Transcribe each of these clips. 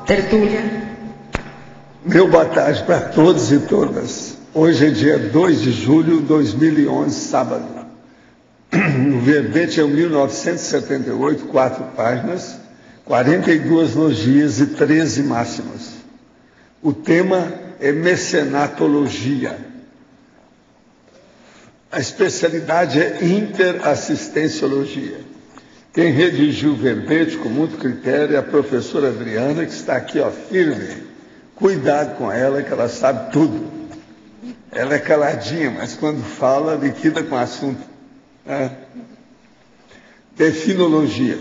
Tertúlia. Meu boa tarde para todos e todas. Hoje é dia 2 de julho de 2011, sábado. O verbete é o 1978, 4 páginas, 42 logias e 13 máximas. O tema é mecenatologia. A especialidade é interassistenciologia. Quem redigiu o verbete com muito critério é a professora Adriana, que está aqui, firme. Cuidado com ela, que ela sabe tudo. Ela é caladinha, mas quando fala, liquida com o assunto. Definologia.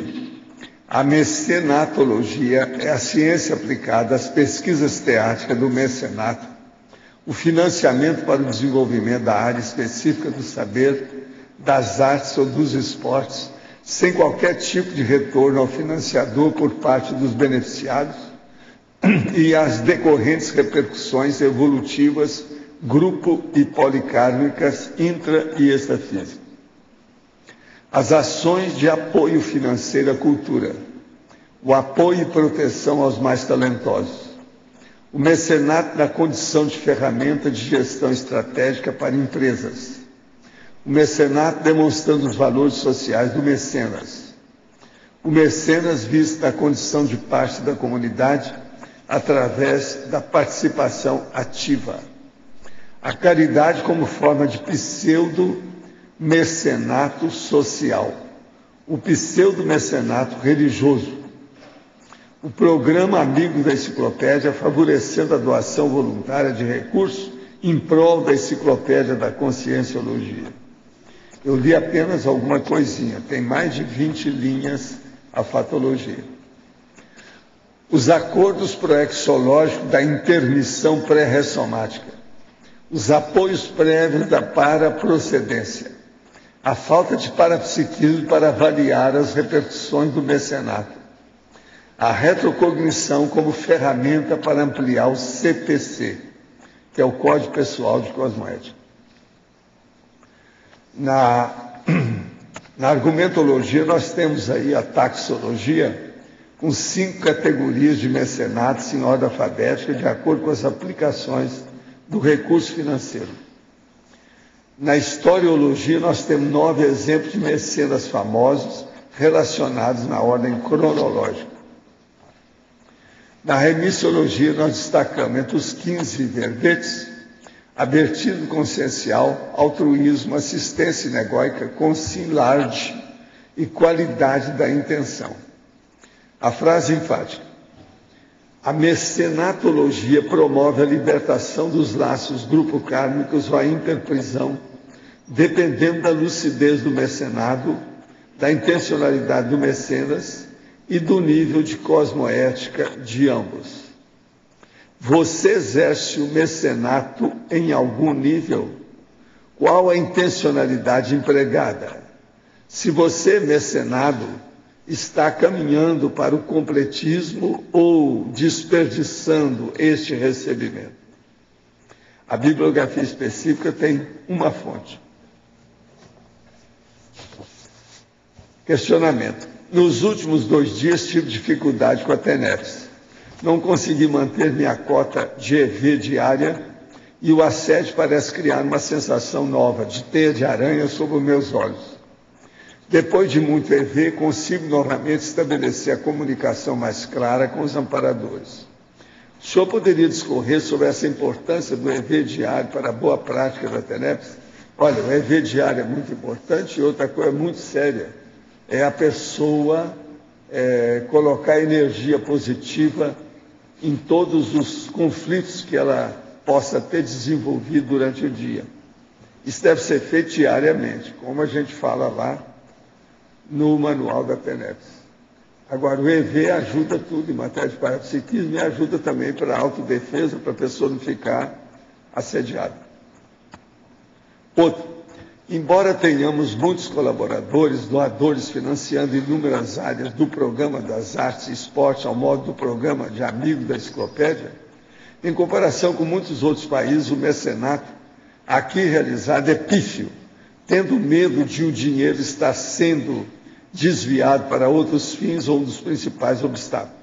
A mecenatologia é a ciência aplicada às pesquisas teáticas do mecenato, o financiamento para o desenvolvimento da área específica do saber, das artes ou dos esportes, sem qualquer tipo de retorno ao financiador por parte dos beneficiados e as decorrentes repercussões evolutivas, grupo e policármicas, intra e extrafísicas. As ações de apoio financeiro à cultura, o apoio e proteção aos mais talentosos, o mecenato na condição de ferramenta de gestão estratégica para empresas, o mecenato demonstrando os valores sociais do mecenas. O mecenas visto na condição de parte da comunidade através da participação ativa. A caridade como forma de pseudo-mecenato social. O pseudo-mecenato religioso. O programa Amigos da Enciclopédia favorecendo a doação voluntária de recursos em prol da Enciclopédia da Conscienciologia. Eu li apenas alguma coisinha, tem mais de 20 linhas a fatologia. Os acordos proexológicos da intermissão pré-ressomática, os apoios prévios da paraprocedência, a falta de parapsiquismo para avaliar as repercussões do mecenato, a retrocognição como ferramenta para ampliar o CPC, que é o Código Pessoal de Cosmoética. Na argumentologia, nós temos aí a taxologia, com 5 categorias de mecenatos em ordem alfabética, de acordo com as aplicações do recurso financeiro. Na historiologia, nós temos 9 exemplos de mecenas famosos relacionados na ordem cronológica. Na remissiologia, nós destacamos entre os 15 verbetes, abertismo consciencial, altruísmo, assistência inegóica, consim large e qualidade da intenção. A frase enfática. A mecenatologia promove a libertação dos laços grupo-kármicos ou a interprisão, dependendo da lucidez do mecenado, da intencionalidade do mecenas e do nível de cosmoética de ambos. Você exerce o mecenato em algum nível? Qual a intencionalidade empregada? Se você é mecenado, está caminhando para o completismo ou desperdiçando este recebimento? A bibliografia específica tem uma fonte. Questionamento. Nos últimos 2 dias tive dificuldade com a TENEPS. Não consegui manter minha cota de EV diária e o assédio parece criar uma sensação nova de teia de aranha sobre os meus olhos. Depois de muito EV, consigo novamente estabelecer a comunicação mais clara com os amparadores. O senhor poderia discorrer sobre essa importância do EV diário para a boa prática da TENEPS? Olha, o EV diário é muito importante e outra coisa muito séria é a pessoa colocar energia positiva em todos os conflitos que ela possa ter desenvolvido durante o dia. Isso deve ser feito diariamente, como a gente fala lá no manual da PENEPS. Agora, o EV ajuda tudo em matéria de parapsiquismo e ajuda também para a autodefesa, para a pessoa não ficar assediada. Outro, embora tenhamos muitos colaboradores, doadores financiando inúmeras áreas do programa das artes e esporte, ao modo do programa de amigo da enciclopédia, em comparação com muitos outros países, o mecenato aqui realizado é pífio, tendo medo de o dinheiro estar sendo desviado para outros fins ou um dos principais obstáculos.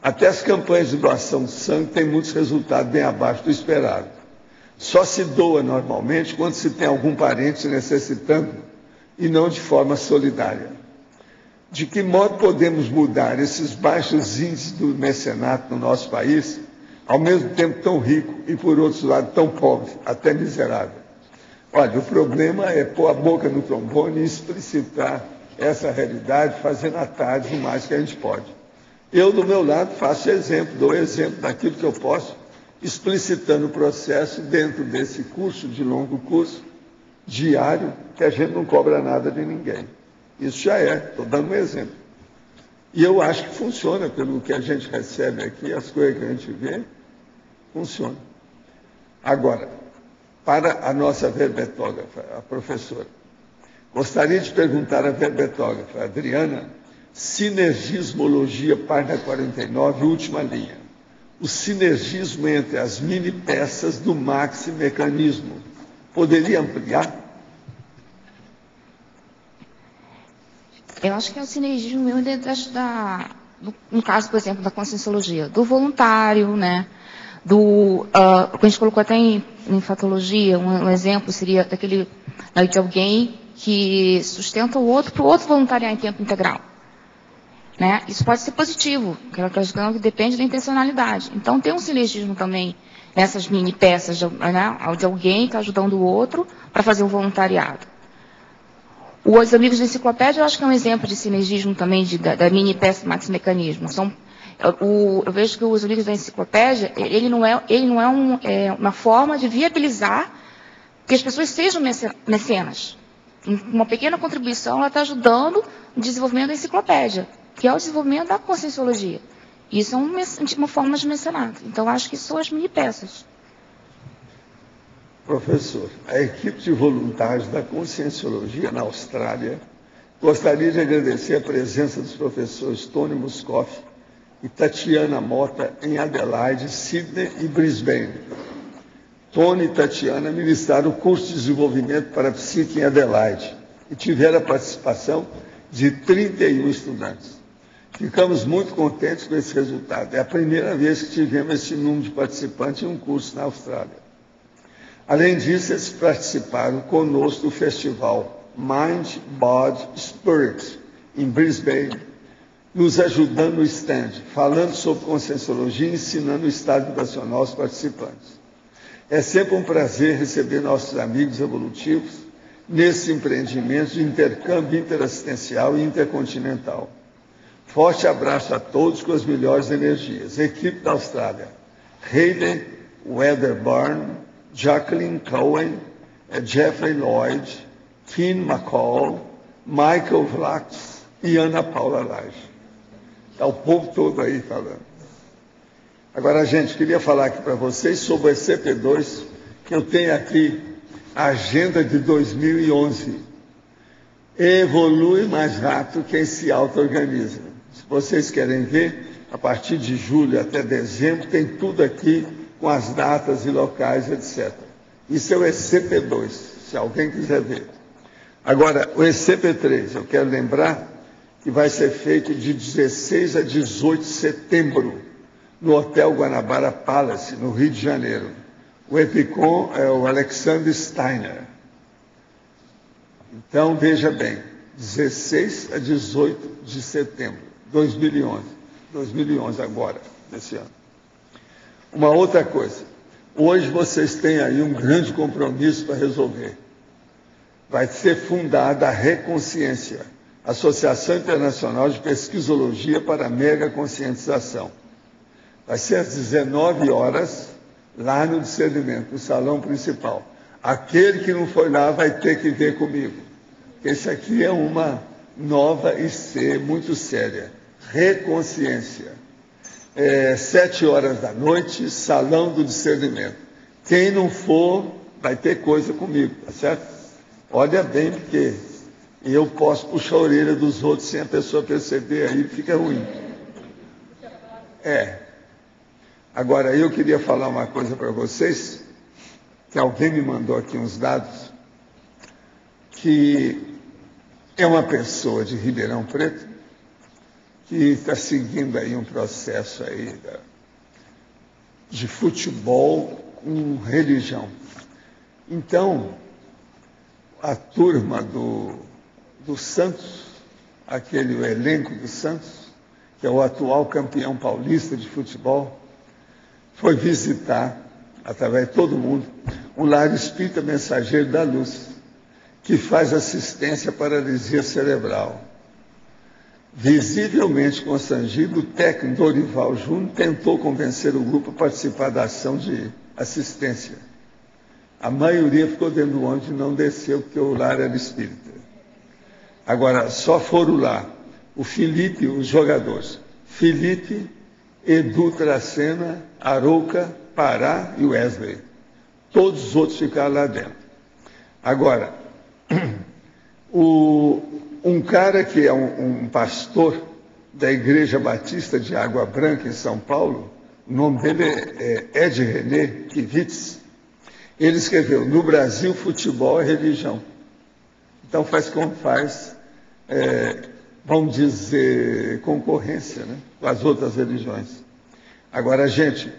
Até as campanhas de doação de sangue têm muitos resultados bem abaixo do esperado. Só se doa normalmente quando se tem algum parente necessitando e não de forma solidária. De que modo podemos mudar esses baixos índices do mecenato no nosso país, ao mesmo tempo tão rico e, por outro lado, tão pobre, até miserável? Olha, o problema é pôr a boca no trombone e explicitar essa realidade, fazendo à tarde o mais que a gente pode. Eu, do meu lado, faço exemplo, dou exemplo daquilo que eu posso, explicitando o processo dentro desse curso, de longo curso, diário, que a gente não cobra nada de ninguém. Isso já estou dando um exemplo. E eu acho que funciona, pelo que a gente recebe aqui, as coisas que a gente vê, funciona. Agora, para a nossa verbetógrafa, a professora, gostaria de perguntar à verbetógrafa, Adriana, sinergismologia, página 49, última linha. O sinergismo entre as mini-peças do maxi-mecanismo. Poderia ampliar? Eu acho que é o sinergismo mesmo no caso, por exemplo, da conscienciologia, do voluntário, né? A gente colocou até em fatologia, um exemplo seria de alguém que sustenta o outro para o outro voluntariar em tempo integral. Né? Isso pode ser positivo, que depende da intencionalidade. Então, tem um sinergismo também nessas mini peças de alguém que está ajudando o outro para fazer o voluntariado. Os amigos da enciclopédia, eu acho que é um exemplo de sinergismo também da mini peça do maxi-mecanismo. Eu vejo que os amigos da enciclopédia, ele não é uma forma de viabilizar que as pessoas sejam mecenas. Uma pequena contribuição, ela está ajudando o desenvolvimento da enciclopédia, que é o desenvolvimento da conscienciologia. Isso é uma forma de mecenato. Então, acho que são as mini-peças. Professor, a equipe de voluntários da conscienciologia na Austrália gostaria de agradecer a presença dos professores Tony Muscoff e Tatiana Mota em Adelaide, Sydney e Brisbane. Tony e Tatiana ministraram o curso de desenvolvimento para psique em Adelaide e tiveram a participação de 31 estudantes. Ficamos muito contentes com esse resultado. É a primeira vez que tivemos esse número de participantes em um curso na Austrália. Além disso, eles participaram conosco do festival Mind, Body, Spirit, em Brisbane, nos ajudando no stand, falando sobre conscienciologia e ensinando o estado vibracional aos participantes. É sempre um prazer receber nossos amigos evolutivos nesse empreendimento de intercâmbio interassistencial e intercontinental. Forte abraço a todos com as melhores energias. Equipe da Austrália: Hayley Wedderburn, Jacqueline Cohen, Jeffrey Lloyd, Kim McCall, Michael Vlax e Ana Paula Lage. Está o povo todo aí falando. Agora, gente, queria falar aqui para vocês sobre o ECP2, que eu tenho aqui a agenda de 2011. Evolui mais rápido quem se auto-organiza. Se vocês querem ver, a partir de julho até dezembro, tem tudo aqui com as datas e locais, etc. Isso é o ECP2, se alguém quiser ver. Agora, o ECP3, eu quero lembrar que vai ser feito de 16 a 18 de setembro, no Hotel Guanabara Palace, no Rio de Janeiro. O EPICOM é o Alexander Steiner. Então, veja bem, 16 a 18 de setembro, 2011 agora, desse ano. Uma outra coisa, Hoje vocês têm aí um grande compromisso para resolver. Vai ser fundada a Reconsciência, Associação Internacional de Pesquisologia para a Mega Conscientização. Vai ser às 19 horas, lá no Discernimento, no salão principal. Aquele que não foi lá vai ter que ver comigo. Esse aqui é uma nova IC muito séria. Reconsciência. 7 horas da noite, salão do Discernimento. Quem não for, vai ter coisa comigo, tá certo? Olha bem, porque eu posso puxar a orelha dos outros sem a pessoa perceber, aí fica ruim. Agora, eu queria falar uma coisa para vocês, que alguém me mandou aqui uns dados, que é uma pessoa de Ribeirão Preto, que está seguindo aí um processo aí de futebol com religião. Então, a turma do Santos, o elenco do Santos, que é o atual campeão paulista de futebol, foi visitar, através de todo mundo, o Lar Espírita Mensageiro da Luz, que faz assistência à paralisia cerebral. Visivelmente constrangido, o técnico Dorival Júnior tentou convencer o grupo a participar da ação de assistência. A maioria ficou dentro do ônibus e não desceu, porque o lar era espírita. Agora, só foram lá o Felipe, os jogadores. Felipe, Edu Tracena, Arouca, Pará e Wesley. Todos os outros ficaram lá dentro. Agora, um cara que é um pastor da Igreja Batista de Água Branca, em São Paulo, o nome dele é Ed René Kivitz. Ele escreveu: no Brasil, futebol é religião. Então faz vamos dizer, concorrência, né, com as outras religiões. Agora, gente,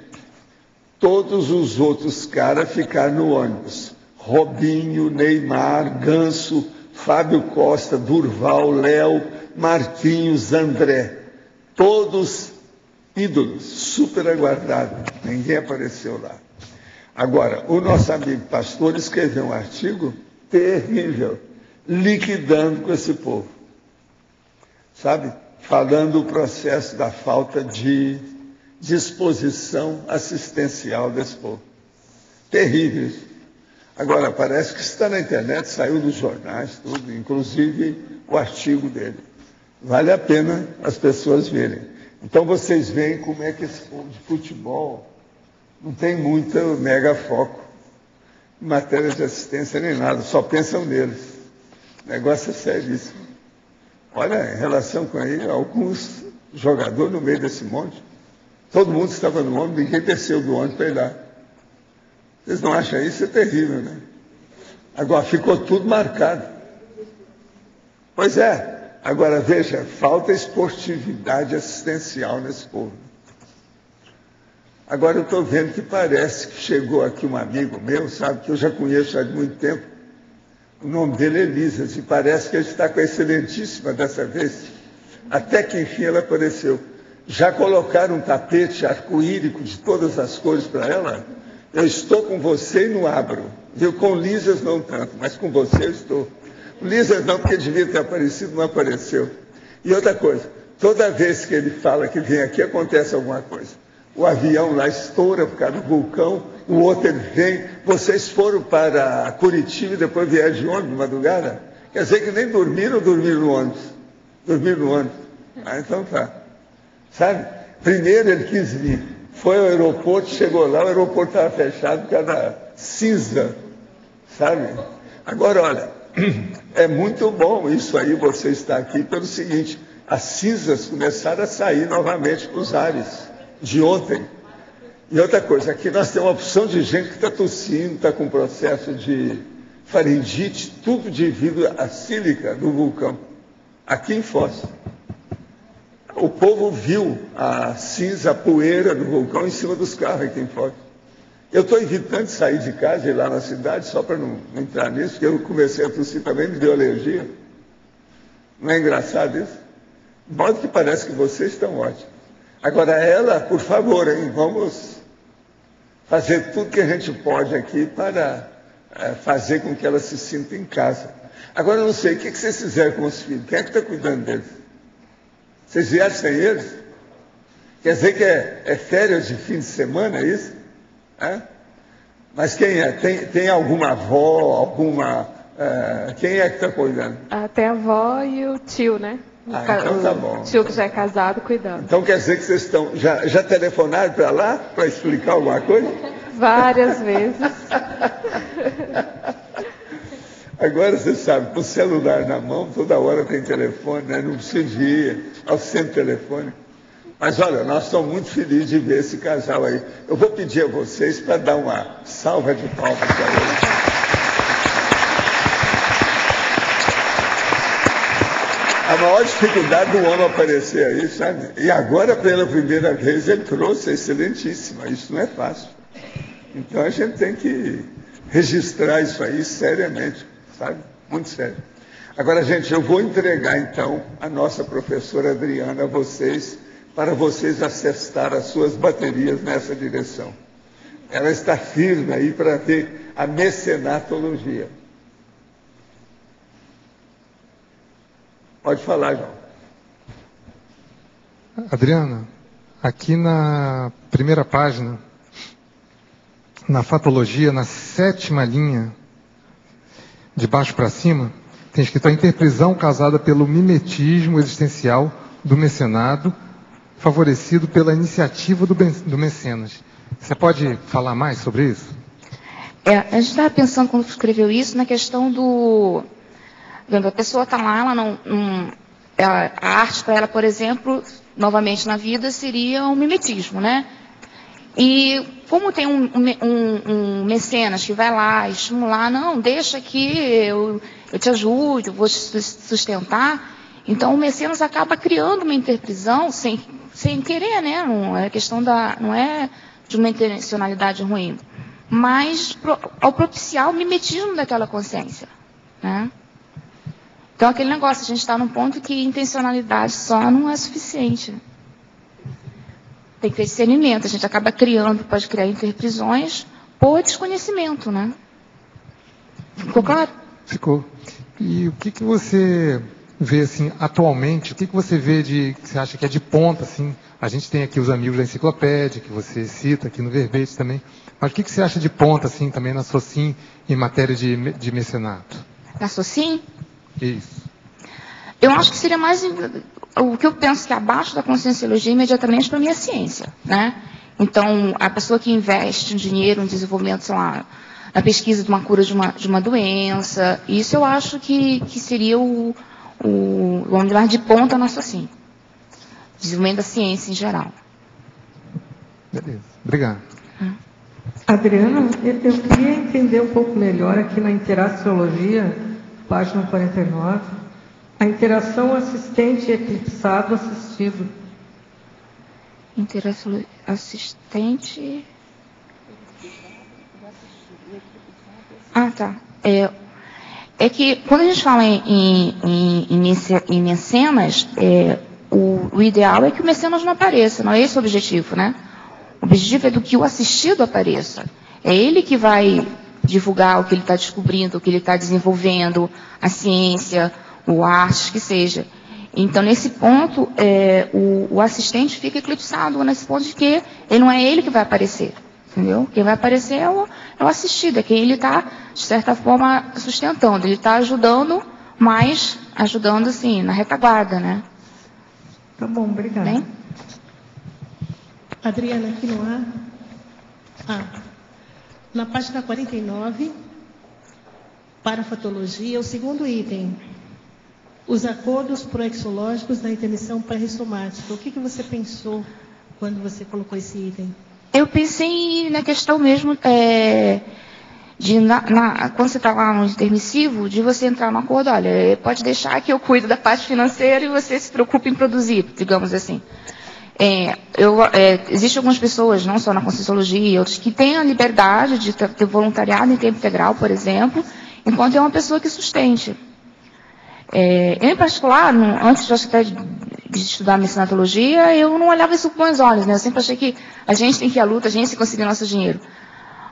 todos os outros caras ficaram no ônibus. Robinho, Neymar, Ganso, Fábio Costa, Durval, Léo, Marquinhos, André. Todos ídolos, super aguardados. Ninguém apareceu lá. Agora, o nosso amigo pastor escreveu um artigo terrível, liquidando com esse povo. Sabe? Falando o processo da falta de disposição assistencial desse povo. Terrível isso. Agora, parece que está na internet, saiu nos jornais, tudo, inclusive o artigo dele. Vale a pena as pessoas verem. Então, vocês veem como é que esse povo de futebol não tem muito mega foco em matéria de assistência nem nada, só pensam neles. O negócio é seríssimo. Olha, em relação com aí, alguns jogadores no meio desse monte, todo mundo estava no ônibus, ninguém desceu do ônibus para ir lá. Vocês não acham isso? É terrível, né? Agora, ficou tudo marcado. Pois é. Agora, veja, falta esportividade assistencial nesse povo. Agora, eu estou vendo que parece que chegou aqui um amigo meu, sabe, que eu já conheço há muito tempo. O nome dele é Elisa, e parece que ele está com a excelentíssima dessa vez. Até que, enfim, ela apareceu. Já colocaram um tapete arco-írico de todas as cores para ela? Eu estou com você e não abro. Viu? Com Lisas não tanto, mas com você eu estou. Lisas não, porque devia ter aparecido, não apareceu. E outra coisa, toda vez que ele fala que vem aqui, acontece alguma coisa. O avião lá estoura por causa do vulcão, o outro ele vem. Vocês foram para Curitiba e depois vieram de ônibus de madrugada? Quer dizer que nem dormiram ou dormiram no ônibus? Dormiram no ônibus. Ah, então tá. Sabe? Primeiro ele quis vir. Foi ao aeroporto, chegou lá, o aeroporto estava fechado por causa da cinza. Sabe? Agora, olha, é muito bom isso aí, você estar aqui, pelo seguinte: as cinzas começaram a sair novamente para os ares de ontem. E outra coisa, aqui nós temos uma opção de gente que está tossindo, está com processo de faringite, tudo devido à sílica do vulcão, aqui em Foz. O povo viu a cinza, a poeira do vulcão em cima dos carros aqui em Foz. Eu estou evitando sair de casa e ir lá na cidade, só para não entrar nisso, porque eu comecei a tossir também, me deu alergia. Não é engraçado isso? De modo que parece que vocês estão ótimos. Agora ela, por favor, hein, vamos fazer tudo que a gente pode aqui para fazer com que ela se sinta em casa. Agora, eu não sei, o que vocês fizeram com os filhos? Quem é que está cuidando deles? Vocês vieram sem eles? Quer dizer que é férias de fim de semana, é isso? Mas quem é? Tem alguma avó, alguma... quem é que está cuidando? Até a avó e o tio, né? Então tá bom. O tio que já é casado cuidando. Então quer dizer que vocês estão... Já telefonaram para lá para explicar alguma coisa? Várias vezes. Agora você sabe, com o celular na mão, toda hora tem telefone, né? Não precisa ir ao centro telefônico. Mas olha, nós estamos muito felizes de ver esse casal aí. Eu vou pedir a vocês para dar uma salva de palmas para eles. A maior dificuldade do homem aparecer aí, sabe? E agora, pela primeira vez, ele trouxe a excelentíssima. Isso não é fácil. Então a gente tem que registrar isso aí seriamente, sabe? Muito sério. Agora, gente, eu vou entregar então a nossa professora Adriana a vocês, para vocês acessar as suas baterias nessa direção. Ela está firme aí para ter a mecenatologia. Pode falar, João. Adriana, aqui na primeira página, na fatologia, na 7ª linha, de baixo para cima, tem escrito a interprisão causada pelo mimetismo existencial do mecenado, favorecido pela iniciativa do mecenas. Você pode falar mais sobre isso? A gente estava pensando, quando escreveu isso, na questão do... A pessoa está lá, ela não... a arte para ela, por exemplo, novamente na vida, seria um mimetismo, né? E como tem um mecenas que vai lá estimular, não, deixa aqui, eu te ajudo, eu vou te sustentar. Então o mecenas acaba criando uma interprisão sem querer, né? Não é questão não é de uma intencionalidade ruim, mas ao propiciar o mimetismo daquela consciência, né? Então aquele negócio, a gente está num ponto que intencionalidade só não é suficiente. Tem que ter discernimento, a gente acaba criando, pode criar interprisões por desconhecimento, né? Ficou claro? Ficou. E o que você vê, assim, atualmente, o que você vê que você acha que é de ponta, assim? A gente tem aqui os amigos da enciclopédia, que você cita aqui no verbete também. Mas o que você acha de ponta, assim, também na SOCIM, em matéria de mecenato? Na SOCIM? Isso. Eu acho que seria mais... O que eu penso que abaixo da conscienciologia, imediatamente, para mim, é ciência, né? Então, a pessoa que investe dinheiro no desenvolvimento, sei lá, na pesquisa de uma cura de uma doença, isso eu acho que seria vamos dizer, de ponta na SOCIM. Desenvolvimento da ciência em geral. Beleza. Obrigado. Adriana, eu queria entender um pouco melhor aqui na interaciologia, página 49, a interação assistente eclipsado assistido. Assistente... Ah, tá. É que quando a gente fala em mecenas, o ideal é que o mecenas não apareça, não é esse o objetivo, né? O objetivo é do que o assistido apareça. É ele que vai divulgar o que ele está descobrindo, o que ele está desenvolvendo, a ciência, o arte, que seja. Então, nesse ponto, o assistente fica eclipsado, nesse ponto de que não é ele que vai aparecer. Entendeu? Quem vai aparecer é o assistido, é quem ele está, de certa forma, sustentando. Ele está ajudando, mas ajudando, assim, na retaguarda, né? Tá bom, obrigada. Bem? Adriana, aqui no ar. Na página 49, parafatologia, o segundo item. Os acordos proexológicos da intermissão pré-rissomática. O que você pensou quando você colocou esse item? Eu pensei na questão mesmo quando você está lá no intermissivo, de você entrar no acordo, olha, pode deixar que eu cuido da parte financeira e você se preocupe em produzir, digamos assim. Existem algumas pessoas, não só na Conscienciologia, outras que têm a liberdade de ter voluntariado em tempo integral, por exemplo, enquanto é uma pessoa que sustente. Eu, em particular, antes de estudar mecenatologia, eu não olhava isso com bons olhos, né? Eu sempre achei que a gente tem que ir à luta, a gente tem que conseguir nosso dinheiro.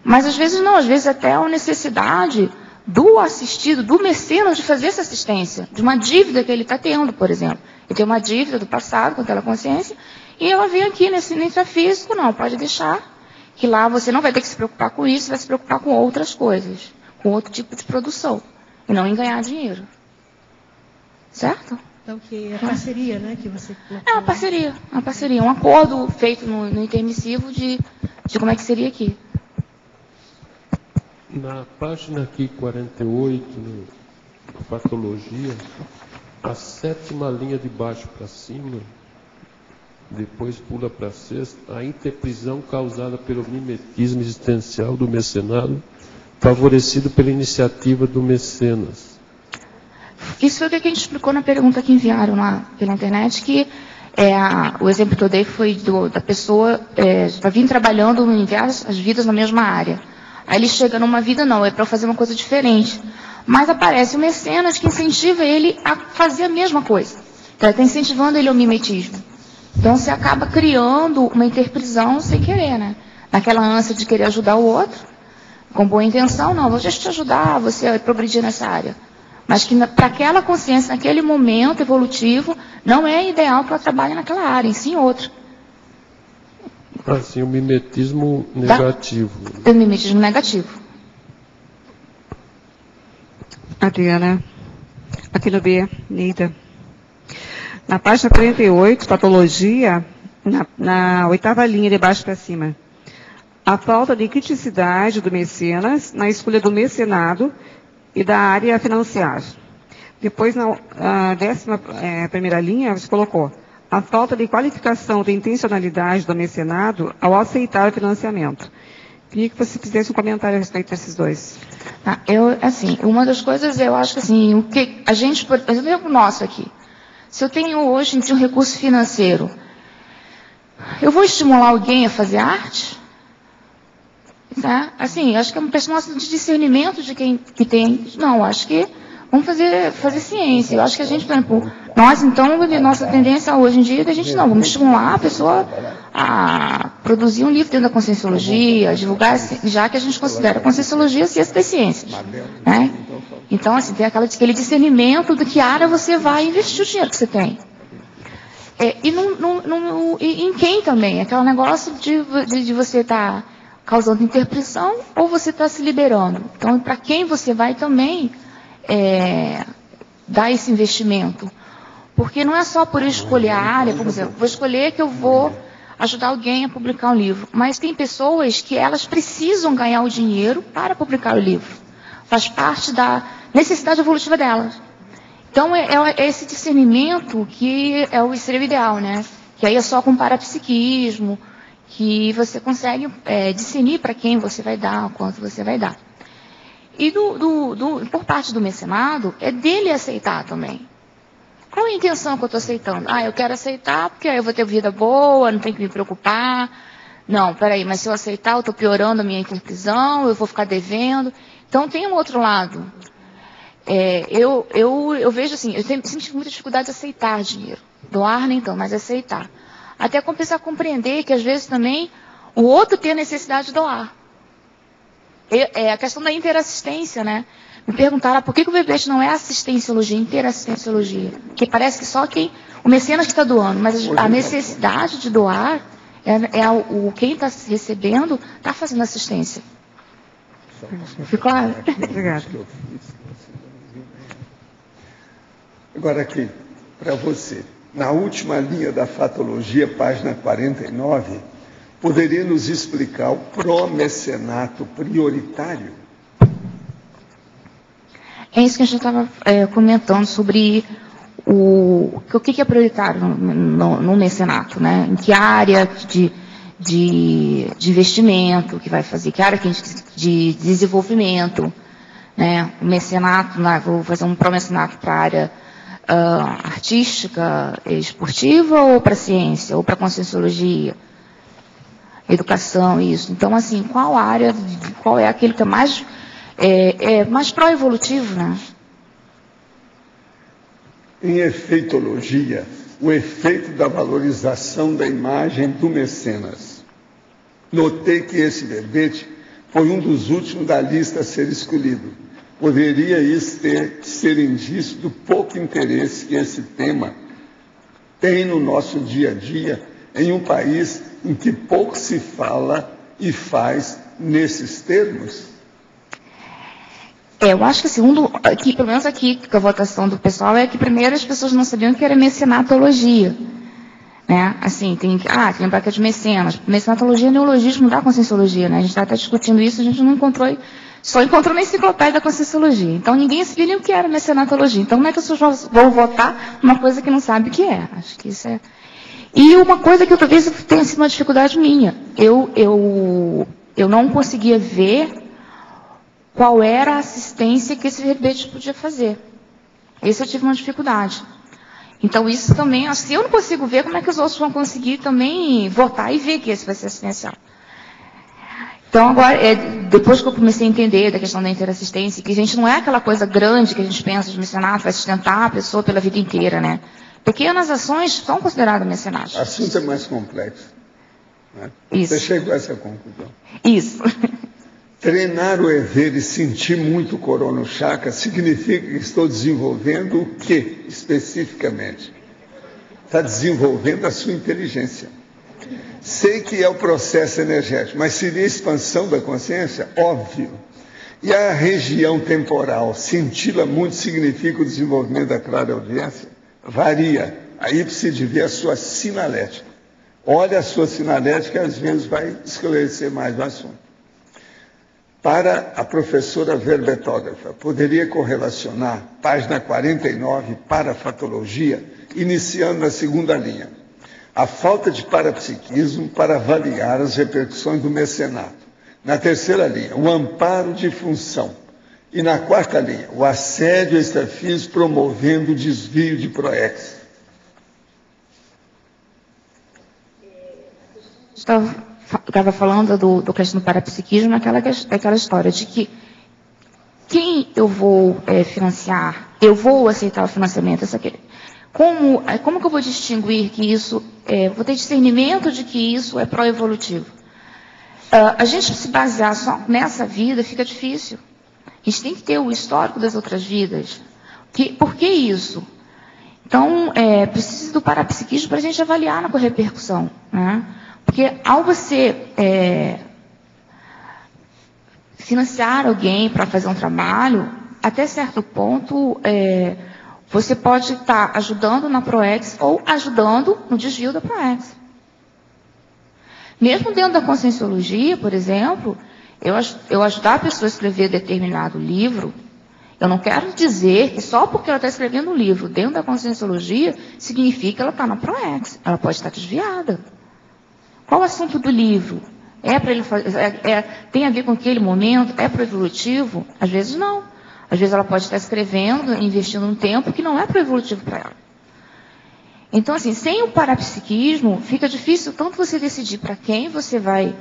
Mas às vezes não, às vezes até a necessidade do assistido, do mecenas, de fazer essa assistência, de uma dívida que ele está tendo, por exemplo. Ele tem uma dívida do passado com aquela consciência, e ela vem aqui nesse intrafísico, não, pode deixar, que lá você não vai ter que se preocupar com isso, vai se preocupar com outras coisas, com outro tipo de produção, e não em ganhar dinheiro. Certo? Então, que é a parceria, né, que você colocou. É uma parceria, um acordo feito no intermissivo de como é que seria aqui. Na página aqui 48, no patologia, a 7ª linha de baixo para cima, depois pula para a 6ª, a interprisão causada pelo mimetismo existencial do mecenado, favorecido pela iniciativa do mecenas. Isso foi o que a gente explicou na pergunta que enviaram lá pela internet, que o exemplo que eu dei foi da pessoa está vindo trabalhando em várias vidas na mesma área. Aí ele chega numa vida, não, é para fazer uma coisa diferente. Mas aparece o mecenas que incentiva ele a fazer a mesma coisa. Então, ele está incentivando ele ao mimetismo. Então, você acaba criando uma interprisão sem querer, né? Naquela ânsia de querer ajudar o outro, com boa intenção, não, vou te ajudar, você a progredir nessa área. Mas que para aquela consciência, naquele momento evolutivo, não é ideal que ela trabalhe naquela área, em sim outra. Assim, o mimetismo negativo. O mimetismo negativo. Adriana, aqui no B, Neida. Na página 48, patologia, na 8ª linha de baixo para cima. A falta de criticidade do mecenas na escolha do mecenado e da área a financiar. Depois, na 11ª linha, você colocou a falta de qualificação de intencionalidade do mecenado ao aceitar o financiamento. Queria que você fizesse um comentário a respeito desses dois. Uma das coisas, eu acho que assim, o que a gente, por exemplo, nosso aqui, se eu tenho hoje um recurso financeiro, eu vou estimular alguém a fazer arte? Tá? Assim, acho que é uma questão de discernimento de quem que tem. Não, acho que vamos fazer ciência. Eu acho que a gente, por exemplo, nós, então, nossa tendência hoje em dia é que a gente não, vamos estimular a pessoa a produzir um livro dentro da Conscienciologia, divulgar, já que a gente considera a Conscienciologia ciência das ciências. Né? Então, assim, tem aquele discernimento de que área você vai investir o dinheiro que você tem. E em quem também? Aquele negócio de você estar causando interpretação ou você está se liberando. Então, para quem você vai também dar esse investimento? Porque não é só por escolher a área, por exemplo, vou escolher que eu vou ajudar alguém a publicar um livro. Mas tem pessoas que elas precisam ganhar o dinheiro para publicar o livro. Faz parte da necessidade evolutiva delas. Então, é esse discernimento que seria o ideal, né? Que aí é só com parapsiquismo, que você consegue discernir para quem você vai dar, o quanto você vai dar. E por parte do mecenado, é dele aceitar também. Qual é a intenção que eu estou aceitando? Eu quero aceitar porque eu vou ter vida boa, não tenho que me preocupar. Não, peraí, mas se eu aceitar, eu estou piorando a minha interprisão, eu vou ficar devendo. Então, tem um outro lado. Eu vejo assim, eu sinto muita dificuldade de aceitar dinheiro. Doar nem tanto, mas aceitar. Até começar a compreender que, às vezes, também, o outro tem a necessidade de doar. É a questão da interassistência, né? Me perguntaram por que o verbete não é assistenciologia, interassistenciologia. Porque parece que só o mecenas que está doando, mas a necessidade de doar, quem está recebendo está fazendo assistência. Ficou claro? Obrigada. Agora aqui, para você. Na última linha da fatologia, página 49, poderia nos explicar o pró-mecenato prioritário? É isso que a gente estava comentando sobre o que é prioritário no mecenato, né? Em que área de investimento que vai fazer, que área de desenvolvimento, né? O mecenato, vou fazer um pró-mecenato para a área artística, esportiva, ou para a ciência, ou para a conscienciologia, educação, isso. Então, assim, qual é aquele que é mais pró-evolutivo, né? Em efeitologia, o efeito da valorização da imagem do mecenas. Notei que esse verbete foi um dos últimos da lista a ser escolhido. Poderia isso ser indício do pouco interesse que esse tema tem no nosso dia a dia, em um país em que pouco se fala e faz nesses termos? Eu acho que, assim, pelo menos aqui, com a votação do pessoal, é que primeiro as pessoas não sabiam que era mecenatologia. Né? Assim, tem que lembrar que é de mecenas. Mecenatologia é neologismo da Conscienciologia, né? A gente está até discutindo isso, a gente não encontrou, só encontrou na enciclopédia da Conscienciologia. Então, ninguém sabia nem o que era mecenatologia. Então, como é que as pessoas vão votar numa coisa que não sabe o que é? Acho que isso é... E uma coisa que talvez tenha sido uma dificuldade minha. Eu não conseguia ver qual era a assistência que esse verbete podia fazer. Esse eu tive uma dificuldade. Então, isso também, se eu não consigo ver, como é que os outros vão conseguir também votar e ver que esse vai ser assistencial? Então, agora, depois que eu comecei a entender da questão da interassistência, que a gente não é aquela coisa grande que a gente pensa de mecenato, vai sustentar a pessoa pela vida inteira, né? Pequenas ações são consideradas mecenato. O assunto é mais complexo. Né? Isso. Você chegou a essa conclusão. Isso. Treinar o EV e sentir muito o Corona Chakra significa que estou desenvolvendo o quê, especificamente? Está desenvolvendo a sua inteligência. Sei que é o processo energético, mas seria a expansão da consciência? Óbvio. E a região temporal, senti-la muito, significa o desenvolvimento da clareaudiência? Varia. Aí precisa de ver a sua sinalética. Olha a sua sinalética, às vezes vai esclarecer mais o assunto. Para a professora verbetógrafa, poderia correlacionar página 49, parafatologia, iniciando na segunda linha. A falta de parapsiquismo para avaliar as repercussões do mecenato. Na terceira linha, o amparo de função. E na quarta linha, o assédio extrafísico promovendo o desvio de proex. Estava falando do questão do parapsiquismo, aquela história de que quem eu vou financiar, eu vou aceitar o financiamento, como que eu vou distinguir que isso, vou ter discernimento de que isso é pró-evolutivo? A gente se basear só nessa vida fica difícil. A gente tem que ter o histórico das outras vidas. Por que isso? Então, precisa do parapsiquismo para a gente avaliar na repercussão, né? Porque ao você financiar alguém para fazer um trabalho, até certo ponto, você pode estar ajudando na PROEX ou ajudando no desvio da PROEX. Mesmo dentro da Conscienciologia, por exemplo, eu ajudar a pessoa a escrever determinado livro, eu não quero dizer que só porque ela está escrevendo um livro dentro da Conscienciologia, significa que ela está na PROEX. Ela pode estar desviada. Qual o assunto do livro? Para ele tem a ver com aquele momento? É pro-evolutivo? Às vezes não. Às vezes ela pode estar escrevendo, investindo um tempo que não é pro-evolutivo para ela. Então, assim, sem o parapsiquismo, fica difícil tanto você decidir para quem você vai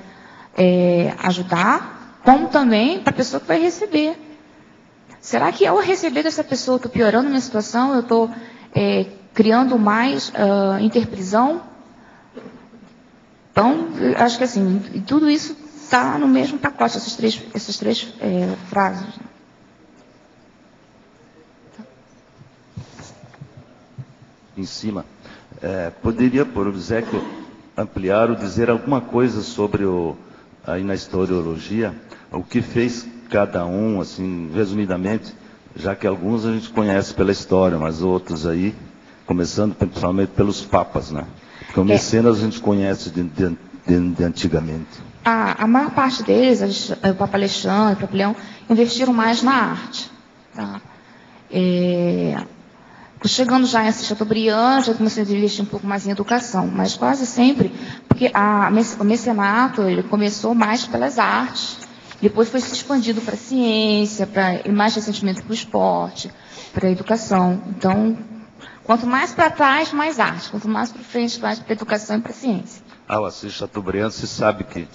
ajudar, como também para a pessoa que vai receber. Será que ao receber dessa pessoa, eu estou piorando a minha situação, eu estou criando mais interprisão? Então, acho que assim, tudo isso está no mesmo pacote, essas três frases. Em cima. Poderia, por obséquio, ampliar ou dizer alguma coisa sobre aí na historiologia, o que fez cada um, assim, resumidamente, já que alguns a gente conhece pela história, mas outros aí, começando principalmente pelos papas, né? Porque o mecenas a gente conhece de antigamente. A maior parte deles, o Papa Alexandre, o Papa Leão, investiram mais na arte. Tá? Chegando já em Assis Chateaubriand, já comecei a investir um pouco mais em educação, mas quase sempre, porque o mecenato ele começou mais pelas artes, depois foi se expandido para a ciência, e mais recentemente para o esporte, para a educação. Então, quanto mais para trás, mais arte. Quanto mais para frente, mais para a educação e para a ciência. O Assis Chateaubriand, se sabe que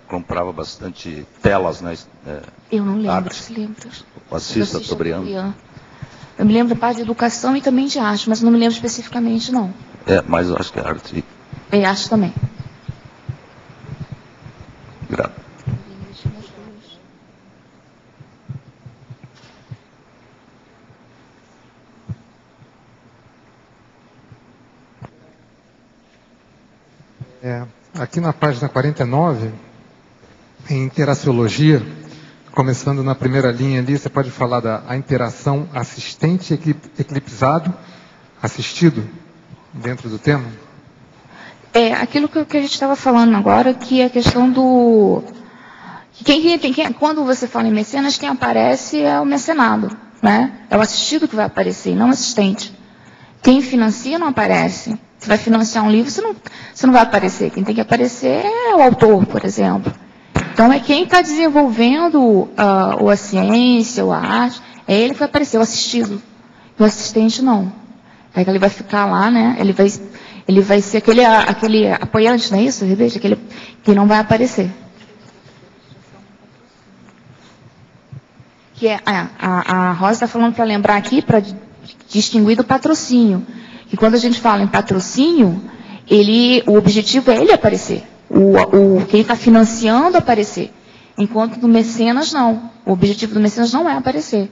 comprava bastante telas, né? Eu não lembro, arte. se lembra? O Assis Chateaubriand. Eu me lembro da parte de educação e também de arte, mas não me lembro especificamente, não. Mas eu acho que é arte. É arte também. Grato. Aqui na página 49, em interaciologia, começando na primeira linha ali, você pode falar da interação assistente eclipsado, assistido, dentro do tema? Aquilo que a gente estava falando agora, que é a questão do... Quando você fala em mecenas, quem aparece é o mecenado, né? É o assistido que vai aparecer, não o assistente. Quem financia não aparece. Você vai financiar um livro, você não vai aparecer. Quem tem que aparecer é o autor, por exemplo. Então, é quem está desenvolvendo ou a ciência, ou a arte, é ele que vai aparecer, o assistido. O assistente, não. Aí ele vai ficar lá, né? Ele vai ser aquele apoiante, não é isso? Aquele que não vai aparecer. Que a Rosa está falando para lembrar aqui, para distinguir do patrocínio. Que quando a gente fala em patrocínio, o objetivo é ele aparecer. Quem está financiando aparecer. Enquanto no mecenas, não. O objetivo do mecenas não é aparecer.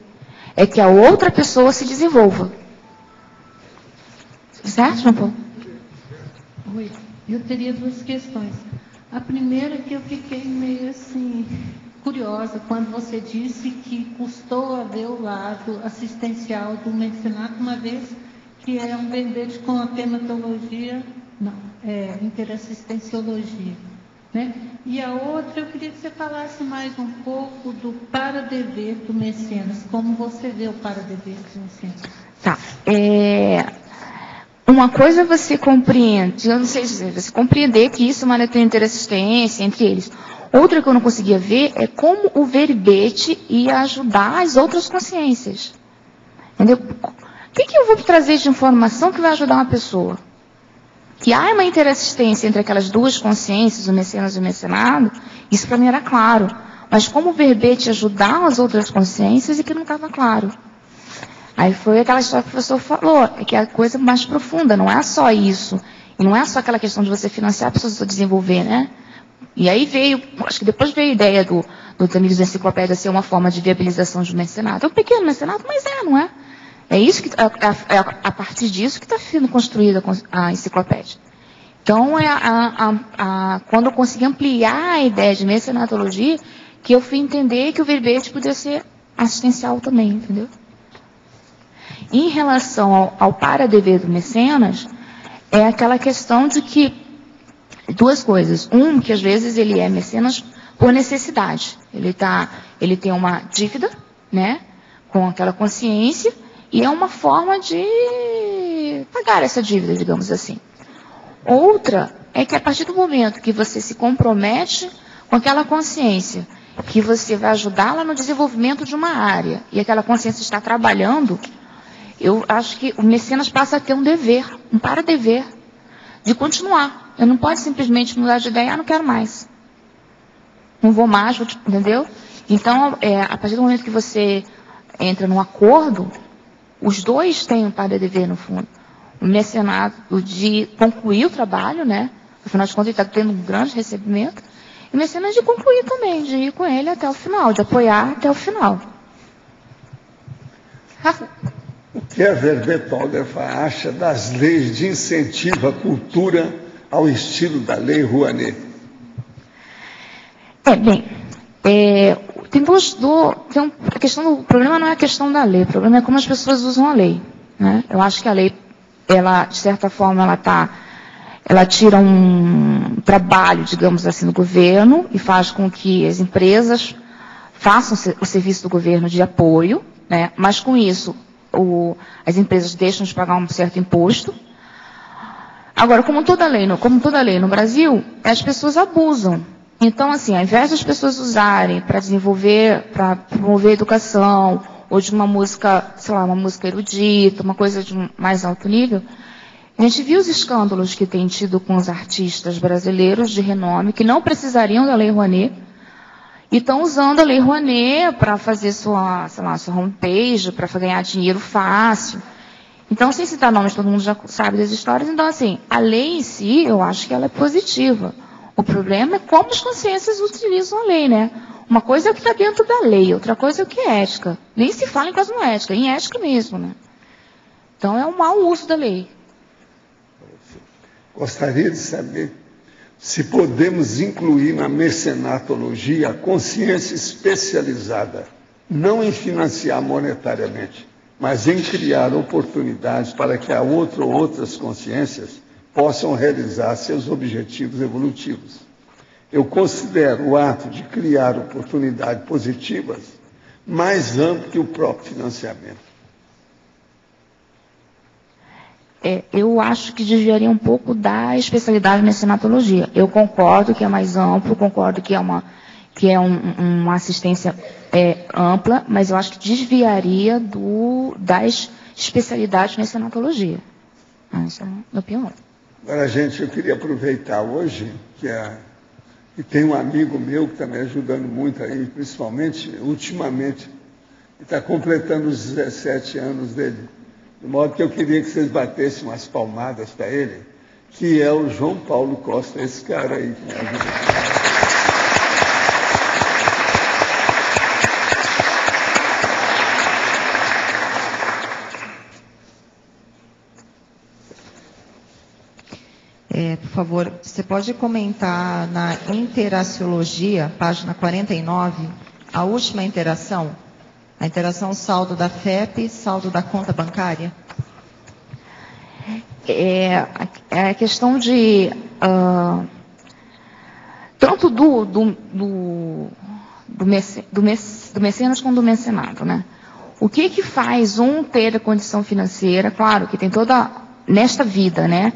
É que a outra pessoa se desenvolva. Certo, João Paulo? Oi, eu teria duas questões. A primeira é que eu fiquei meio assim, curiosa, quando você disse que custou a ver o lado assistencial do mecenato, uma vez que é um verbete com a tematologia, interassistenciologia. Né? E a outra, eu queria que você falasse mais um pouco do para-dever do mecenas, como você vê o para-dever do mecenas. Tá. Uma coisa é você compreender, eu não sei dizer, você compreender que isso é uma interassistência entre eles. Outra que eu não conseguia ver é como o verbete ia ajudar as outras consciências. Entendeu? O que eu vou trazer de informação que vai ajudar uma pessoa? Que há uma interassistência entre aquelas duas consciências, o mecenas e o mecenado, isso para mim era claro. Mas como o verbete ajudar as outras consciências e que não estava claro. Aí foi aquela história que o professor falou, que é a coisa mais profunda, não é só isso. E não é só aquela questão de você financiar a pessoa desenvolver, né? E aí acho que depois veio a ideia dos amigos da enciclopédia ser uma forma de viabilização de um mecenato. É um pequeno mecenato, mas não é? É isso que a partir disso que está sendo construída a enciclopédia. Então, quando eu consegui ampliar a ideia de mecenatologia, que eu fui entender que o verbete podia ser assistencial também, entendeu? Em relação ao para-dever do mecenas, é aquela questão de que, duas coisas. Que às vezes ele é mecenas por necessidade. Ele tem uma dívida, né, com aquela consciência, e é uma forma de pagar essa dívida, digamos assim. Outra é que a partir do momento que você se compromete com aquela consciência, que você vai ajudá-la no desenvolvimento de uma área, e aquela consciência está trabalhando, eu acho que o mecenas passa a ter um dever, um para-dever, de continuar. Eu não posso simplesmente mudar de ideia, não quero mais. Não vou mais, entendeu? Então, a partir do momento que você entra num acordo, os dois têm um para-dever, no fundo. O mecenato de concluir o trabalho, né? Afinal de contas, ele está tendo um grande recebimento. E o mecenas de concluir também, de ir com ele até o final, de apoiar até o final. O que a verbetógrafa acha das leis de incentivo à cultura ao estilo da Lei Rouanet? A questão do problema não é a questão da lei, o problema é como as pessoas usam a lei, né? Eu acho que a lei, de certa forma, ela tira um trabalho, digamos assim, do governo e faz com que as empresas façam o serviço do governo de apoio, né? Mas com isso, as empresas deixam de pagar um certo imposto. Agora, como toda lei no Brasil, as pessoas abusam. Então, assim, ao invés das pessoas usarem para promover a educação, ou de uma música, sei lá, uma música erudita, uma coisa de mais alto nível, a gente viu os escândalos que tem tido com os artistas brasileiros de renome, que não precisariam da Lei Rouanet, e estão usando a Lei Rouanet para fazer sua homepage, para ganhar dinheiro fácil. Então, sem citar nomes, todo mundo já sabe das histórias. Então, assim, a lei em si, eu acho que ela é positiva. O problema é como as consciências utilizam a lei, né? Uma coisa é o que está dentro da lei, outra coisa é o que é ética. Nem se fala em cosmoética, em ética mesmo, né? Então, é um mau uso da lei. Gostaria de saber se podemos incluir na mecenatologia a consciência especializada, não em financiar monetariamente, mas em criar oportunidades para que a outra ou outras consciências possam realizar seus objetivos evolutivos. Eu considero o ato de criar oportunidades positivas mais amplo que o próprio financiamento. Eu acho que desviaria um pouco da especialidade mecenatologia. Eu concordo que é mais amplo, concordo que é uma assistência ampla, mas eu acho que desviaria das especialidades de mecenatologia. Essa é a minha opinião. Agora, gente, eu queria aproveitar hoje que tem um amigo meu que está me ajudando muito aí, principalmente, ultimamente, e está completando os 17 anos dele. De modo que eu queria que vocês batessem umas palmadas para ele, que é o João Paulo Costa, esse cara aí que me ajuda. Por favor, você pode comentar na interaciologia, página 49, a última interação? A interação saldo da FEP, saldo da conta bancária? A questão de... tanto do mecenas como do mecenado, né? O que faz um ter a condição financeira? Claro que tem toda... Nesta vida, né?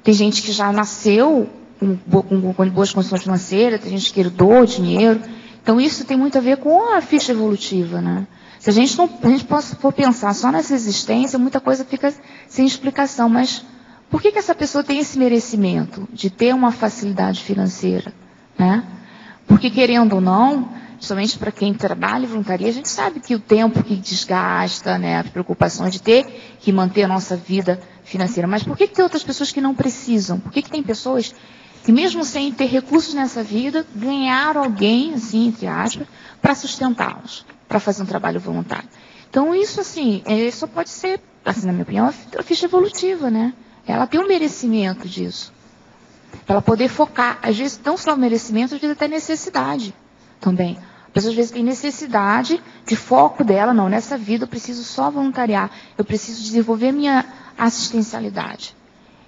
Tem gente que já nasceu com boas condições financeiras, tem gente que herdou dinheiro. Então, isso tem muito a ver com a ficha evolutiva, né? Se a gente for pensar só nessa existência, muita coisa fica sem explicação. Mas por que essa pessoa tem esse merecimento de ter uma facilidade financeira, né? Porque, querendo ou não, somente para quem trabalha e voluntaria, a gente sabe que o tempo que desgasta, né, as preocupações de ter que manter a nossa vida financeira. Mas por que tem outras pessoas que não precisam? Por que tem pessoas que, mesmo sem ter recursos nessa vida, ganharam alguém, assim, entre aspas, para sustentá-los, para fazer um trabalho voluntário? Então, isso, assim, só pode ser, assim, na minha opinião, a ficha evolutiva, né? Ela tem um merecimento disso. Para ela poder focar, às vezes, não só o merecimento, às vezes até necessidade também. A pessoa, às vezes, tem necessidade de foco dela, não, nessa vida eu preciso só voluntariar, eu preciso desenvolver minha assistencialidade.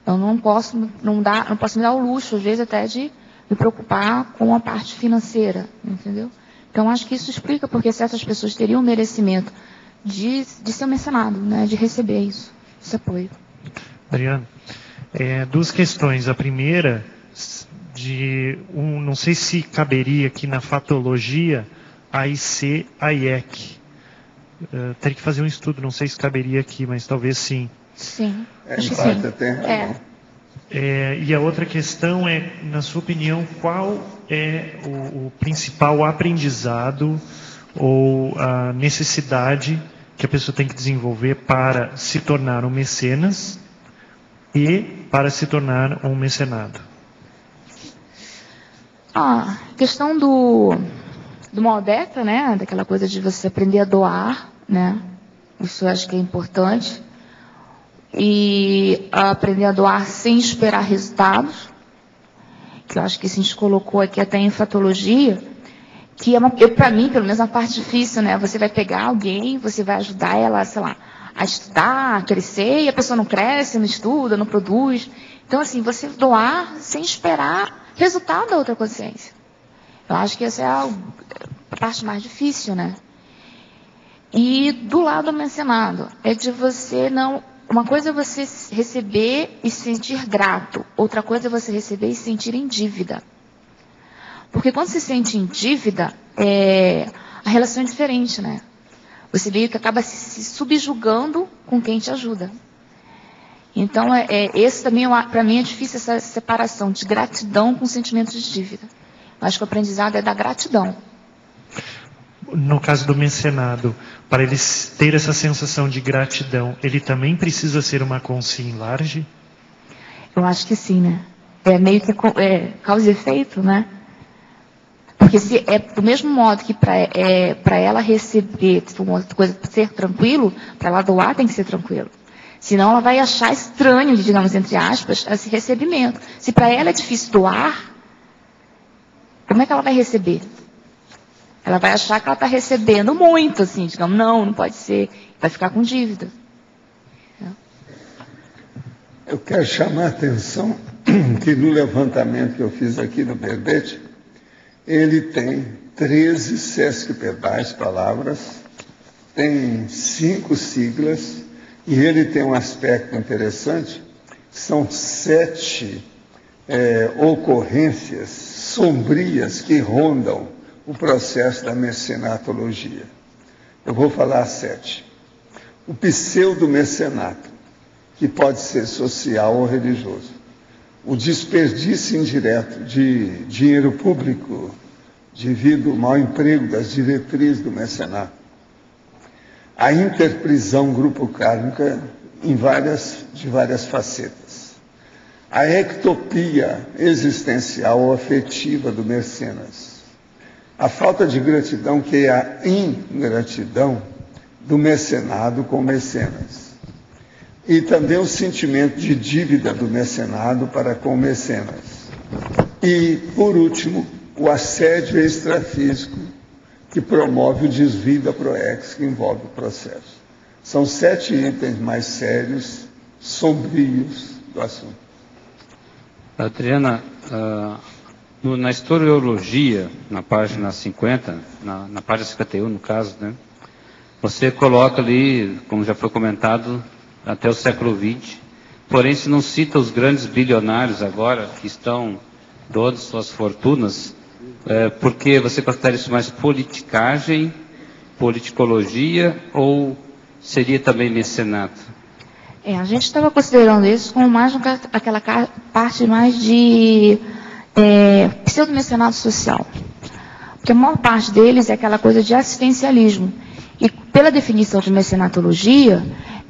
Eu não posso me dar o luxo, às vezes, até de me preocupar com a parte financeira, entendeu? Então, acho que isso explica porque certas pessoas teriam o merecimento de ser um mecenado, né, de receber isso, esse apoio. Adriana, duas questões. A primeira, não sei se caberia aqui na fatologia AIC, AIEC. Teria que fazer um estudo, não sei se caberia aqui, mas talvez sim. Sim, acho que sim. E a outra questão é, na sua opinião, qual é o principal aprendizado ou a necessidade que a pessoa tem que desenvolver para se tornar um mecenas e para se tornar um mecenado? A questão do Maldecta, né, daquela coisa de você aprender a doar, né, isso eu acho que é importante. E aprender a doar sem esperar resultados, que eu acho que a gente colocou aqui até em fatologia, que para mim, pelo menos, a parte difícil, né? Você vai pegar alguém, você vai ajudar ela, sei lá, a estudar, a crescer, e a pessoa não cresce, não estuda, não produz. Então, assim, você doar sem esperar resultado da outra consciência. Eu acho que essa é a parte mais difícil, né? E do lado mencionado, é de você não... Uma coisa é você receber e se sentir grato. Outra coisa é você receber e se sentir em dívida. Porque quando se sente em dívida, a relação é diferente, né? Você meio que acaba se subjugando com quem te ajuda. Então, esse também, para mim, é difícil essa separação de gratidão com sentimento de dívida. Eu acho que o aprendizado é da gratidão. No caso do mecenado, para ele ter essa sensação de gratidão, ele também precisa ser uma consciência large? Eu acho que sim, né? É meio que causa e efeito, né? Porque se é do mesmo modo que para ela receber uma coisa ser tranquilo, para ela doar tem que ser tranquilo. Senão ela vai achar estranho, digamos, entre aspas, esse recebimento. Se para ela é difícil doar, como é que ela vai receber? Ela vai achar que ela está recebendo muito, assim, digamos, não pode ser, vai ficar com dívida. Eu quero chamar a atenção que no levantamento que eu fiz aqui no verbete, ele tem 13 Sesc Pedais, palavras, tem 5 siglas, e ele tem um aspecto interessante, são 7 ocorrências sombrias que rondam o processo da mecenatologia. Eu vou falar 7. O pseudo-mecenato, que pode ser social ou religioso. O desperdício indireto de dinheiro público devido ao mau emprego das diretrizes do mecenato. A interprisão grupo kármica de várias facetas. A ectopia existencial ou afetiva do mecenas. A falta de gratidão, que é a ingratidão do mecenado com o mecenas. E também o sentimento de dívida do mecenado para com o mecenas. E, por último, o assédio extrafísico, que promove o desvio da PROEX, que envolve o processo. São 7 itens mais sérios, sombrios do assunto. Adriana, na historiologia, na página 50, na página 51, no caso, né, você coloca ali, como já foi comentado, até o século XX, porém se não cita os grandes bilionários agora, que estão doando suas fortunas, porque você considera isso mais politicagem, politicologia, ou seria também mecenato? A gente estava considerando isso como mais aquela parte mais de pseudo-mecenato social. Porque a maior parte deles é aquela coisa de assistencialismo. E pela definição de mecenatologia,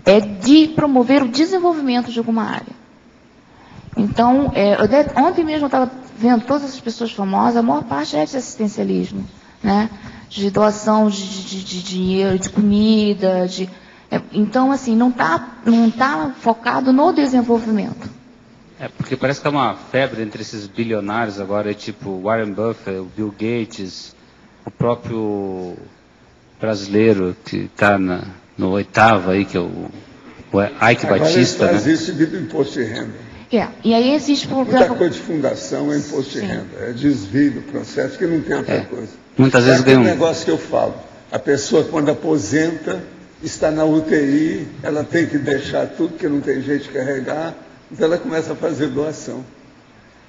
é de promover o desenvolvimento de alguma área. Então, ontem mesmo eu estava vendo todas as pessoas famosas, a maior parte é de assistencialismo, né? De doação de dinheiro, de comida, então, assim, não tá focado no desenvolvimento. Porque parece que há uma febre entre esses bilionários agora, tipo Warren Buffett, o Bill Gates, o próprio brasileiro que está no oitavo aí, que é o Ike Batista, né? Agora isso devido ao imposto de renda. E aí existe... Muita coisa de fundação é imposto de renda, é desvio do processo, que não tem outra coisa. Muitas vezes ganha um negócio que eu falo, a pessoa quando aposenta, está na UTI, ela tem que deixar tudo, porque não tem jeito de carregar, então ela começa a fazer doação,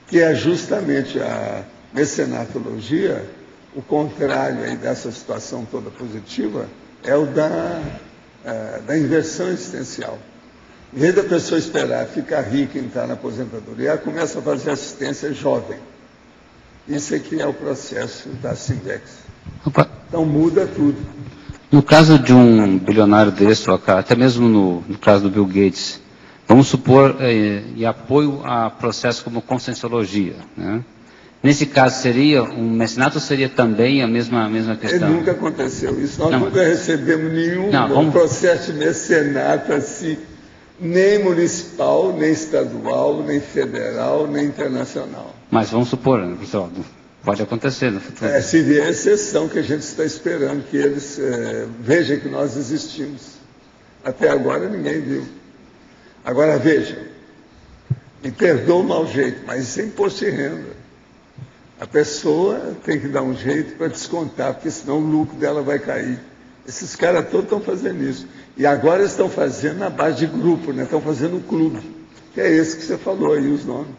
que é justamente a mecenatologia, o contrário aí dessa situação toda positiva, é o da inversão existencial. Em vez da pessoa esperar ficar rica e entrar na aposentadoria, ela começa a fazer assistência jovem. Isso aqui é o processo da Simbex. Então muda tudo. No caso de um bilionário desse, até mesmo no caso do Bill Gates, vamos supor, em apoio a processo como conscienciologia, né? Nesse caso, seria um mecenato ou seria também a mesma questão? Nunca aconteceu isso. Nós nunca recebemos nenhum processo de mecenato assim, nem municipal, nem estadual, nem federal, nem internacional. Mas vamos supor, né, pessoal, pode acontecer no futuro. Se vier a exceção que a gente está esperando, que eles vejam que nós existimos. Até agora ninguém viu. Agora vejam, me perdoa o mau jeito, mas isso é imposto de renda. A pessoa tem que dar um jeito para descontar, porque senão o lucro dela vai cair. Esses caras todos estão fazendo isso. E agora estão fazendo na base de grupo, né? Estão fazendo um clube, que é esse que você falou aí, os nomes.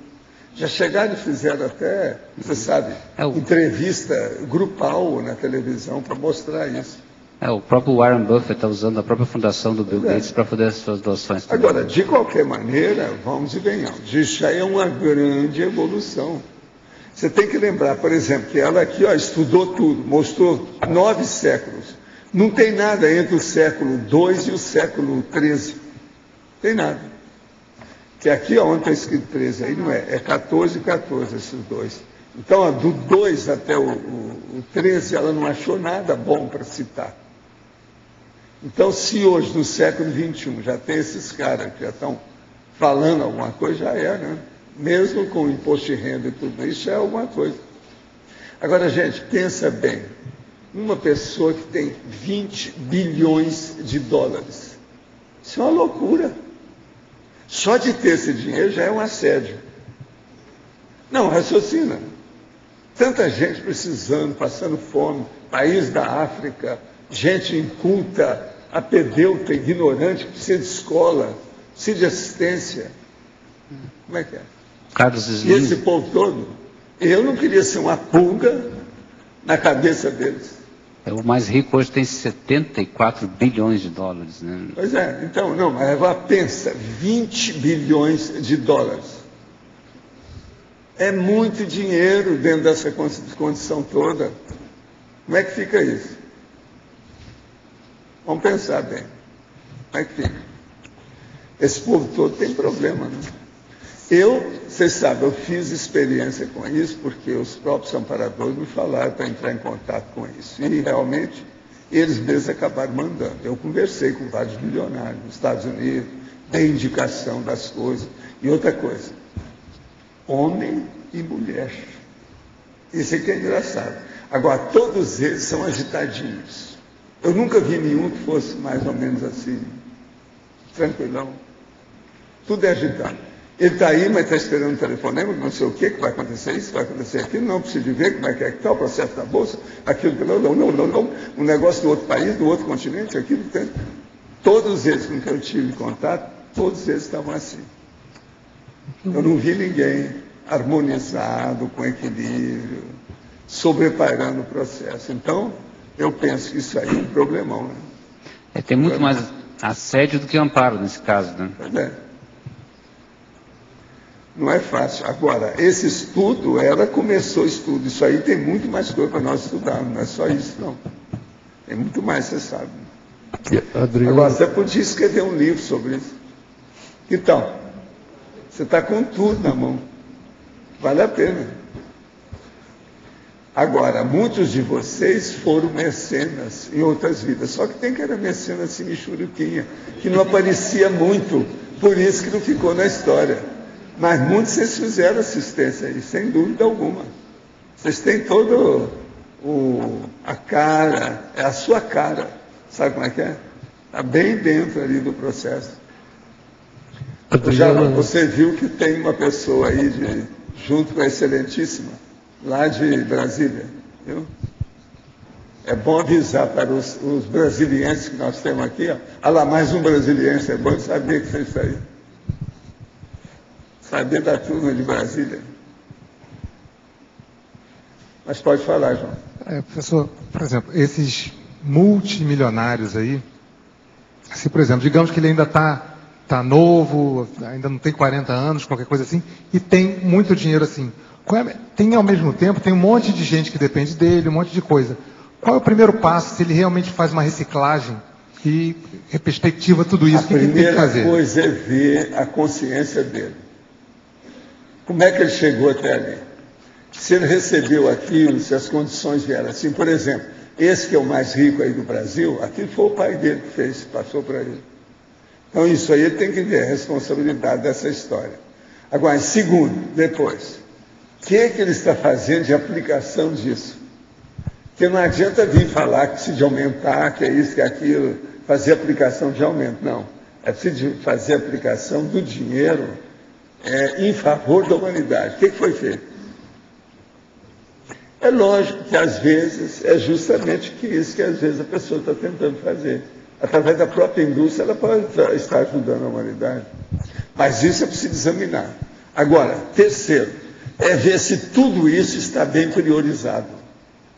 Já chegaram e fizeram até, você sabe, entrevista grupal na televisão para mostrar isso. O próprio Warren Buffett está usando a própria fundação do Bill Gates para fazer as suas doações também. Agora, de qualquer maneira, vamos e venhamos. Isso aí é uma grande evolução. Você tem que lembrar, por exemplo, que ela aqui estudou tudo, mostrou 9 séculos. Não tem nada entre o século II e o século XIII. Tem nada. Que aqui, onde está escrito 13, aí não é 14 e 14, esses dois. Então, do 2 até o 13, ela não achou nada bom para citar. Então, se hoje, no século XXI, já tem esses caras que já estão falando alguma coisa, já é, né? Mesmo com o imposto de renda e tudo isso, é alguma coisa. Agora, gente, pensa bem. Uma pessoa que tem 20 bilhões de dólares. Isso é uma loucura. Só de ter esse dinheiro já é um assédio. Não, raciocina. Tanta gente precisando, passando fome, país da África, gente inculta, apedeuta, ignorante, que precisa de escola, precisa de assistência. Como é que é? Carlos E Slim. esse povo todo, eu não queria ser uma pulga na cabeça deles. O mais rico hoje tem 74 bilhões de dólares, né? Pois é, então, não, mas agora pensa, 20 bilhões de dólares. É muito dinheiro dentro dessa condição toda. Como é que fica isso? Vamos pensar bem. Como é que fica? Esse povo todo tem problema, né? Vocês sabem, eu fiz experiência com isso, porque os próprios amparadores me falaram para entrar em contato com isso. E realmente, eles mesmos acabaram mandando. Eu conversei com vários milionários nos Estados Unidos, dei indicação das coisas. E outra coisa, homem e mulher. Isso aqui é engraçado. Agora, todos eles são agitadinhos. Eu nunca vi nenhum que fosse mais ou menos assim, tranquilão. Tudo é agitado. Ele está aí, mas está esperando um telefonema, não sei o que vai acontecer isso, vai acontecer aquilo, não precisa ver como é que está o processo da Bolsa, aquilo, não, um negócio do outro país, do outro continente, aquilo, tem. Todos eles com quem eu tive contato, todos eles estavam assim. Eu não vi ninguém harmonizado, com equilíbrio, sobreparando o processo. Então, eu penso que isso aí é um problemão. Né? Tem muito mais assédio do que amparo nesse caso, né? Pois é. Não é fácil. Agora, esse estudo, ela começou o estudo. Isso aí tem muito mais coisa para nós estudarmos. Não é só isso, não. Tem muito mais, você sabe. Adriano... Agora, você podia escrever um livro sobre isso. Então, você está com tudo na mão. Vale a pena. Agora, muitos de vocês foram mecenas em outras vidas. Só que tem que era mecenas assim, michuruquinha, que não aparecia muito. Por isso que não ficou na história. Mas muitos vocês fizeram assistência aí, sem dúvida alguma. Vocês têm todo a cara, é a sua cara. Sabe como é que é? Está bem dentro ali do processo. Já você viu que tem uma pessoa aí, junto com a Excelentíssima, lá de Brasília. Viu? É bom avisar para os brasilienses que nós temos aqui. Ó. Ah lá, mais um brasiliense, é bom saber que vocês estão aí. Saber da turma de Brasília. Mas pode falar, João. Professor, por exemplo, esses multimilionários aí, assim, por exemplo, digamos que ele ainda está novo, ainda não tem 40 anos, qualquer coisa assim, e tem muito dinheiro assim. Tem ao mesmo tempo, tem um monte de gente que depende dele, um monte de coisa. Qual é o primeiro passo se ele realmente faz uma reciclagem e perspectiva tudo isso? O que ele tem que fazer? A primeira coisa é ver a consciência dele. Como é que ele chegou até ali? Se ele recebeu aquilo, se as condições vieram assim. Por exemplo, esse que é o mais rico aí do Brasil, aquilo foi o pai dele que fez, passou para ele. Então isso aí ele tem que ver a responsabilidade dessa história. Agora, segundo, depois, o que ele está fazendo de aplicação disso? Porque não adianta vir falar que precisa de aumentar, que é isso, que é aquilo, fazer aplicação de aumento. Não. É preciso fazer aplicação do dinheiro em favor da humanidade. O que foi feito? É lógico que às vezes é justamente isso que às vezes a pessoa está tentando fazer. Através da própria indústria ela pode estar ajudando a humanidade. Mas isso é preciso examinar. Agora, terceiro, é ver se tudo isso está bem priorizado.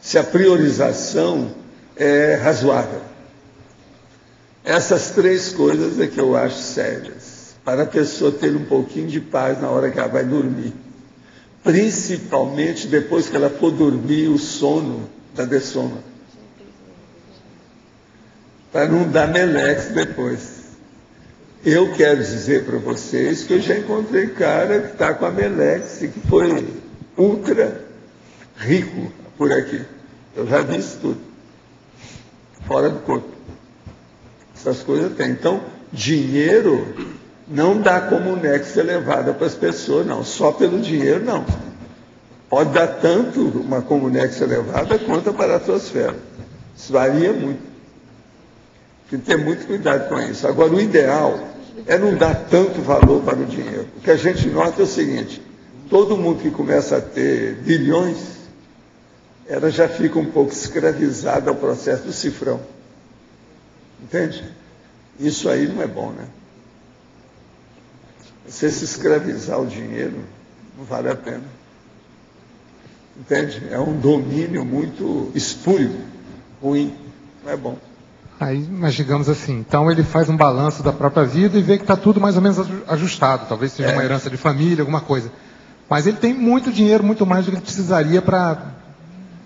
Se a priorização é razoável. Essas três coisas é que eu acho sérias. Para a pessoa ter um pouquinho de paz na hora que ela vai dormir. Principalmente depois que ela for dormir, o sono da dessoma. Para não dar melex depois. Eu quero dizer para vocês que eu já encontrei cara que está com a melex e que foi ultra rico por aqui. Eu já vi isso tudo. Fora do corpo. Essas coisas tem. Então, dinheiro não dá como nexo elevada para as pessoas, não. Só pelo dinheiro, não. Pode dar tanto uma comunex elevada quanto a paratosfera. Isso varia muito. Tem que ter muito cuidado com isso. Agora, o ideal é não dar tanto valor para o dinheiro. O que a gente nota é o seguinte: todo mundo que começa a ter bilhões, ela já fica um pouco escravizada ao processo do cifrão. Entende? Isso aí não é bom, né? Você se escravizar o dinheiro, não vale a pena. Entende? É um domínio muito espúrio, ruim, não é bom. Aí, mas digamos assim, então ele faz um balanço da própria vida e vê que está tudo mais ou menos ajustado. Talvez seja uma herança de família, alguma coisa. Mas ele tem muito dinheiro, muito mais do que ele precisaria para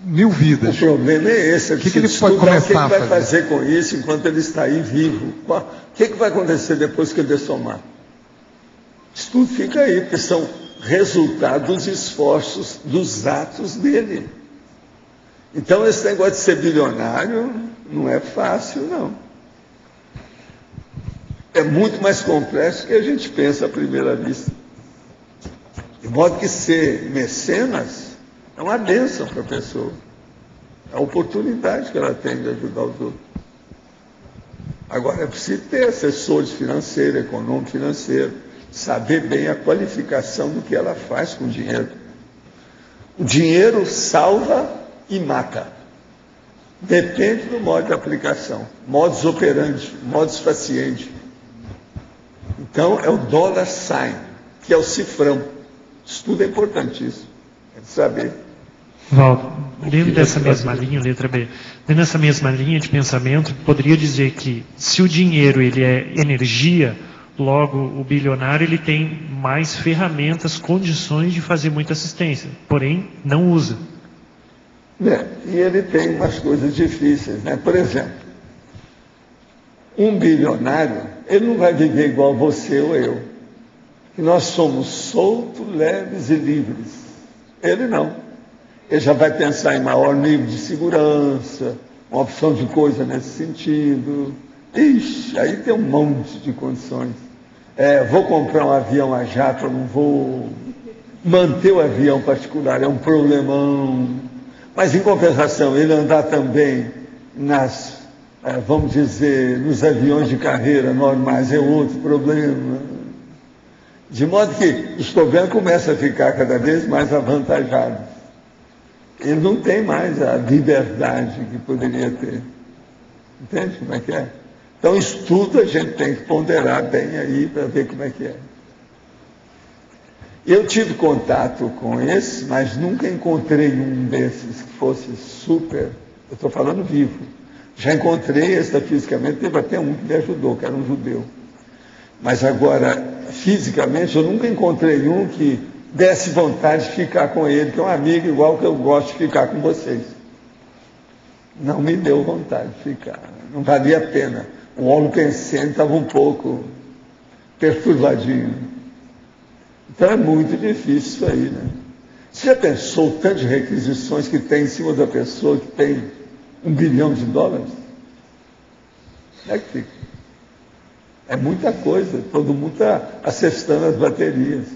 1000 vidas. O problema é esse. O que ele pode começar a fazer? O que ele vai fazer com isso enquanto ele está aí vivo? O que vai acontecer depois que ele dessomar? Isso tudo fica aí, porque são resultado dos esforços, dos atos dele. Então, esse negócio de ser bilionário não é fácil, não. É muito mais complexo do que a gente pensa à primeira vista. De modo que ser mecenas é uma bênção para a pessoa. É a oportunidade que ela tem de ajudar os outros. Agora, é preciso ter assessores financeiros, econômico financeiro, saber bem a qualificação do que ela faz com o dinheiro. O dinheiro salva e mata. Depende do modo de aplicação. Modus operandi, modus faciente. Então, é o dollar sign, que é o cifrão. Isso tudo é importantíssimo. É de saber. Valdo, dentro dessa mesma linha, letra B, dentro dessa mesma linha de pensamento, poderia dizer que se o dinheiro ele é energia, logo o bilionário ele tem mais ferramentas, condições de fazer muita assistência, porém não usa. E ele tem umas coisas difíceis, né? Por exemplo, um bilionário, ele não vai viver igual você ou eu. Que nós somos soltos, leves e livres. Ele não. Ele já vai pensar em maior nível de segurança, uma opção de coisa nesse sentido. Ixi, aí tem um monte de condições. Vou comprar um avião a jato, não vou manter o avião particular, é um problemão. Mas, em compensação, ele andar também vamos dizer, nos aviões de carreira normais é outro problema. De modo que os problemas começam a ficar cada vez mais avantajados. Ele não tem mais a liberdade que poderia ter. Entende como é que é? Então, isso tudo a gente tem que ponderar bem aí para ver como é que é. Eu tive contato com esse, mas nunca encontrei um desses que fosse super. Eu estou falando vivo. Já encontrei fisicamente, teve até um que me ajudou, que era um judeu. Mas agora, fisicamente, eu nunca encontrei um que desse vontade de ficar com ele, que é um amigo igual que eu gosto de ficar com vocês. Não me deu vontade de ficar. Não valia a pena. O holopensene estava um pouco perturbadinho. Então é muito difícil isso aí, né? Você já pensou o tanto de requisições que tem em cima da pessoa que tem $1 bilhão? Como é que fica? É muita coisa, todo mundo está assestando as baterias.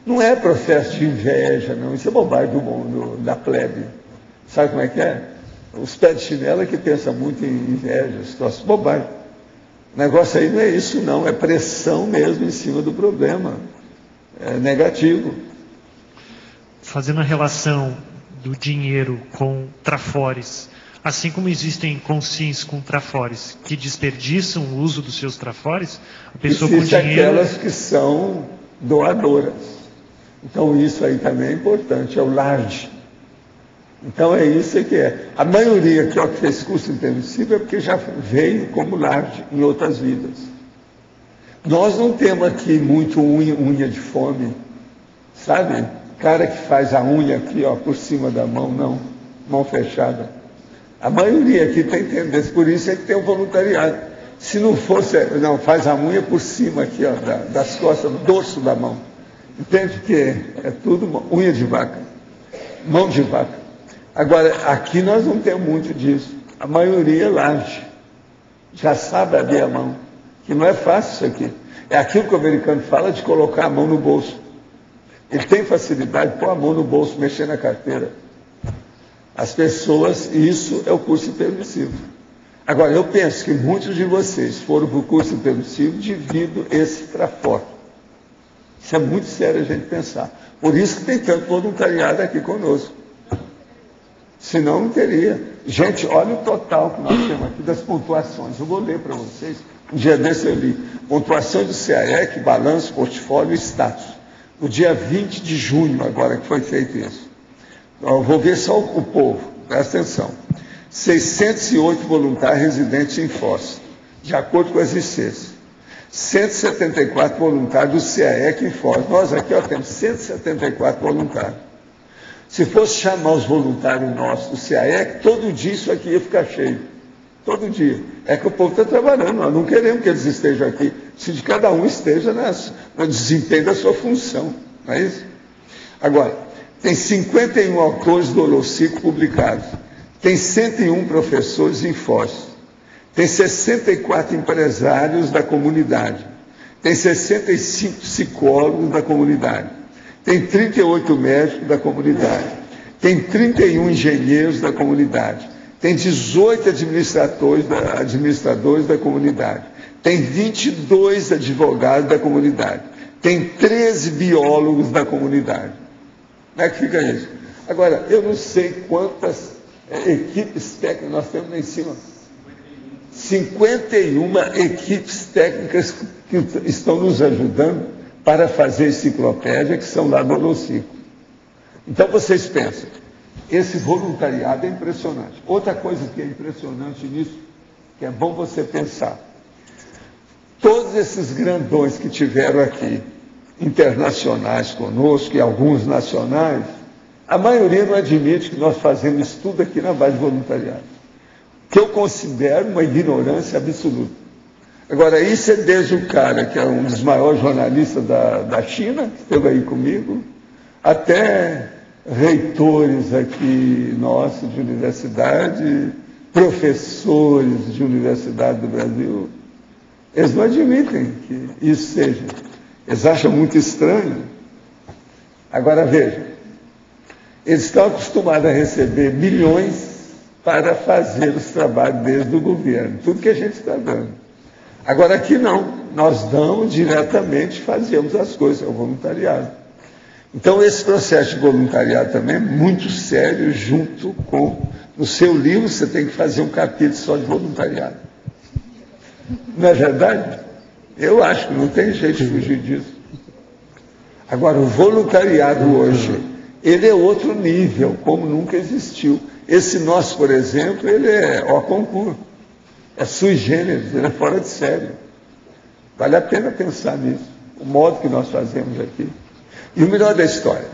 Não é processo de inveja, não. Isso é bobagem do mundo, da plebe. Sabe como é que é? Os pés de chinela que pensam muito em inveja, situação bobagem. O negócio aí não é isso, não. É pressão mesmo em cima do problema. É negativo. Fazendo a relação do dinheiro com trafores, assim como existem consciências com trafores que desperdiçam o uso dos seus trafores, a pessoa com dinheiro... aquelas que são doadoras. Então isso aí também é importante, é o large. Então é isso que é. A maioria que fez curso intensivo é porque já veio como large em outras vidas. Nós não temos aqui muito unha de fome, sabe? Cara que faz a unha aqui, por cima da mão, não, mão fechada. A maioria aqui tem tendência, por isso é que tem o voluntariado. Se não fosse, não, faz a unha por cima aqui, das costas, do dorso da mão. Entende que é tudo unha de vaca, mão de vaca. Agora, aqui nós não temos muito disso. A maioria é large, já sabe abrir a mão. Que não é fácil isso aqui. É aquilo que o americano fala de colocar a mão no bolso. Ele tem facilidade de pôr a mão no bolso, mexer na carteira. As pessoas, isso é o curso intermissivo. Agora, eu penso que muitos de vocês foram para o curso intermissivo devido a esse para fora. Isso é muito sério a gente pensar. Por isso que tem tanto voluntariado aqui conosco. Senão não teria. Gente, olha o total que nós temos aqui das pontuações. Eu vou ler para vocês. Um dia desse eu li. Pontuação do CAEC, balanço, portfólio e status. No dia 20 de junho, agora que foi feito isso. Eu vou ver só o povo, presta atenção. 608 voluntários residentes em Foz, de acordo com as ICs. 174 voluntários do CAEC em Foz. Nós aqui temos 174 voluntários. Se fosse chamar os voluntários nossos do CAEC, todo dia isso aqui ia ficar cheio. Todo dia. É que o povo está trabalhando, nós não queremos que eles estejam aqui. Se de cada um esteja no desempenho da sua função. Não é isso? Agora, tem 51 autores do Holociclo publicados. Tem 101 professores em Foz. Tem 64 empresários da comunidade. Tem 65 psicólogos da comunidade. Tem 38 médicos da comunidade. Tem 31 engenheiros da comunidade. Tem 18 administradores da comunidade. Tem 22 advogados da comunidade. Tem 13 biólogos da comunidade. Como é que fica isso? Agora, eu não sei quantas equipes técnicas nós temos lá em cima. 51 equipes técnicas que estão nos ajudando para fazer enciclopédia, que são lá do Holociclo. Então, vocês pensam, esse voluntariado é impressionante. Outra coisa que é impressionante nisso, que é bom você pensar, todos esses grandões que tiveram aqui, internacionais conosco e alguns nacionais, a maioria não admite que nós fazemos estudo aqui na base de voluntariado, que eu considero uma ignorância absoluta. Agora, isso é desde o cara que é um dos maiores jornalistas da China, que esteve aí comigo, até reitores aqui nossos de universidade, professores de universidade do Brasil, eles não admitem que isso seja. Eles acham muito estranho. Agora veja, eles estão acostumados a receber milhões para fazer os trabalhos deles do governo, tudo que a gente está dando. Agora aqui não, nós damos diretamente, fazemos as coisas, é o voluntariado. Então esse processo de voluntariado também é muito sério, junto com, no seu livro você tem que fazer um capítulo só de voluntariado. Não é verdade? Eu acho que não tem jeito de fugir disso. Agora, o voluntariado hoje, ele é outro nível, como nunca existiu. Esse nosso, por exemplo, ele é ao concurso. É sui generis, ele é fora de série. Vale a pena pensar nisso, o modo que nós fazemos aqui. E o melhor da história,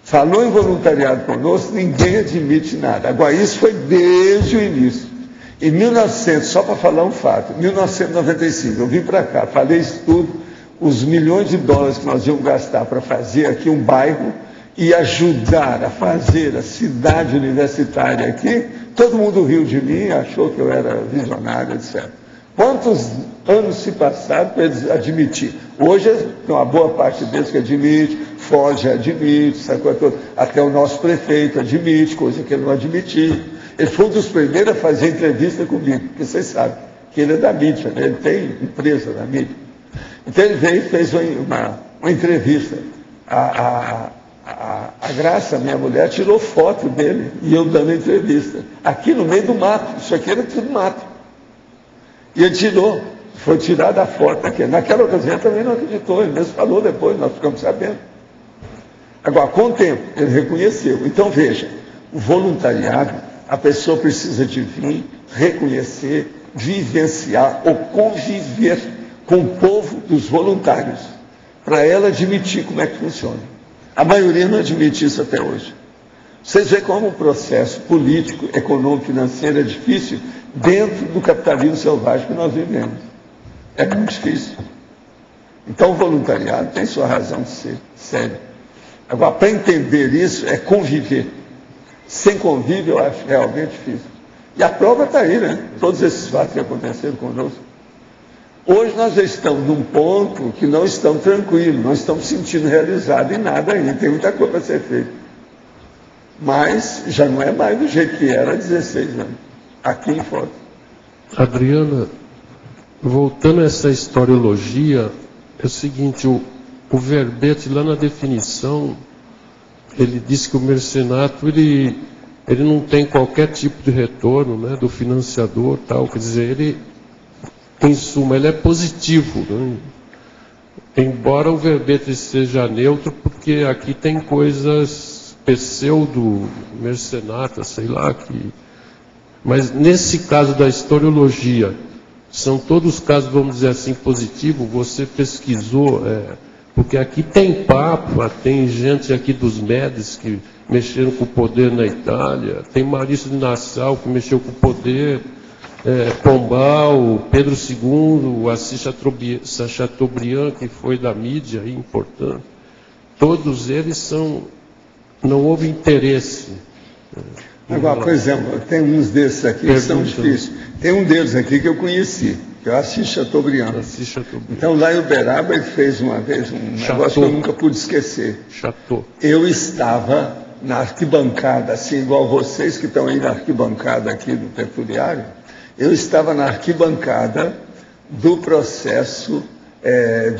falou em voluntariado conosco, ninguém admite nada. Agora, isso foi desde o início. Em 1900, só para falar um fato, em 1995, eu vim para cá, falei isso tudo, os milhões de dólares que nós íamos gastar para fazer aqui um bairro e ajudar a fazer a cidade universitária aqui, todo mundo riu de mim, achou que eu era visionário, etc. Quantos anos se passaram para eles admitir? Hoje tem uma boa parte deles que admite, Foz já admite, sacou toda. Até o nosso prefeito admite, coisa que ele não admitia. Ele foi um dos primeiros a fazer entrevista comigo, porque vocês sabem que ele é da mídia, né? Ele tem empresa da mídia. Então ele veio e fez uma entrevista. A Graça, minha mulher, tirou foto dele e eu dando entrevista. Aqui no meio do mato, isso aqui era tudo mato. E ele tirou, foi tirada a foto aqui. Naquela ocasião também não acreditou, ele mesmo falou depois, nós ficamos sabendo. Agora, com o tempo, ele reconheceu. Então veja, o voluntariado, a pessoa precisa de vir, reconhecer, vivenciar ou conviver com o povo dos voluntários, para ela admitir como é que funciona. A maioria não admite isso até hoje. Vocês veem como o processo político, econômico, financeiro é difícil dentro do capitalismo selvagem que nós vivemos. É muito difícil. Então o voluntariado tem sua razão de ser sério. Agora, para entender isso, é conviver. Sem convívio, eu acho realmente difícil. E a prova está aí, né? Todos esses fatos que aconteceram conosco. Hoje nós já estamos num ponto que não estamos tranquilos, não estamos sentindo realizados em nada ainda, tem muita coisa para ser feita. Mas já não é mais do jeito que era há 16 anos, aqui em Foz. Adriana, voltando a essa historiologia, é o seguinte, o verbete lá na definição, ele diz que o mercenato, ele não tem qualquer tipo de retorno, né, do financiador, tal, quer dizer, ele, em suma, ele é positivo, né? Embora o verbete seja neutro, porque aqui tem coisas pseudo-mercenatas, sei lá, mas nesse caso da historiologia, são todos casos, vamos dizer assim, positivos, você pesquisou, porque aqui tem papo, tem gente aqui dos Médici que mexeram com o poder na Itália, tem Maurício de Nassau que mexeu com o poder, Pombal, Pedro II, Assis Chateaubriand, que foi da mídia, importante. Todos eles não houve interesse. Agora, por exemplo, tem uns desses aqui que são difíceis. Tem um deles aqui que eu conheci, que é o Assis Chateaubriand. Então, lá em Uberaba, ele fez uma vez um negócio que eu nunca pude esquecer. Eu estava na arquibancada, assim, igual vocês que estão aí na arquibancada aqui do Tertuliário, eu estava na arquibancada do processo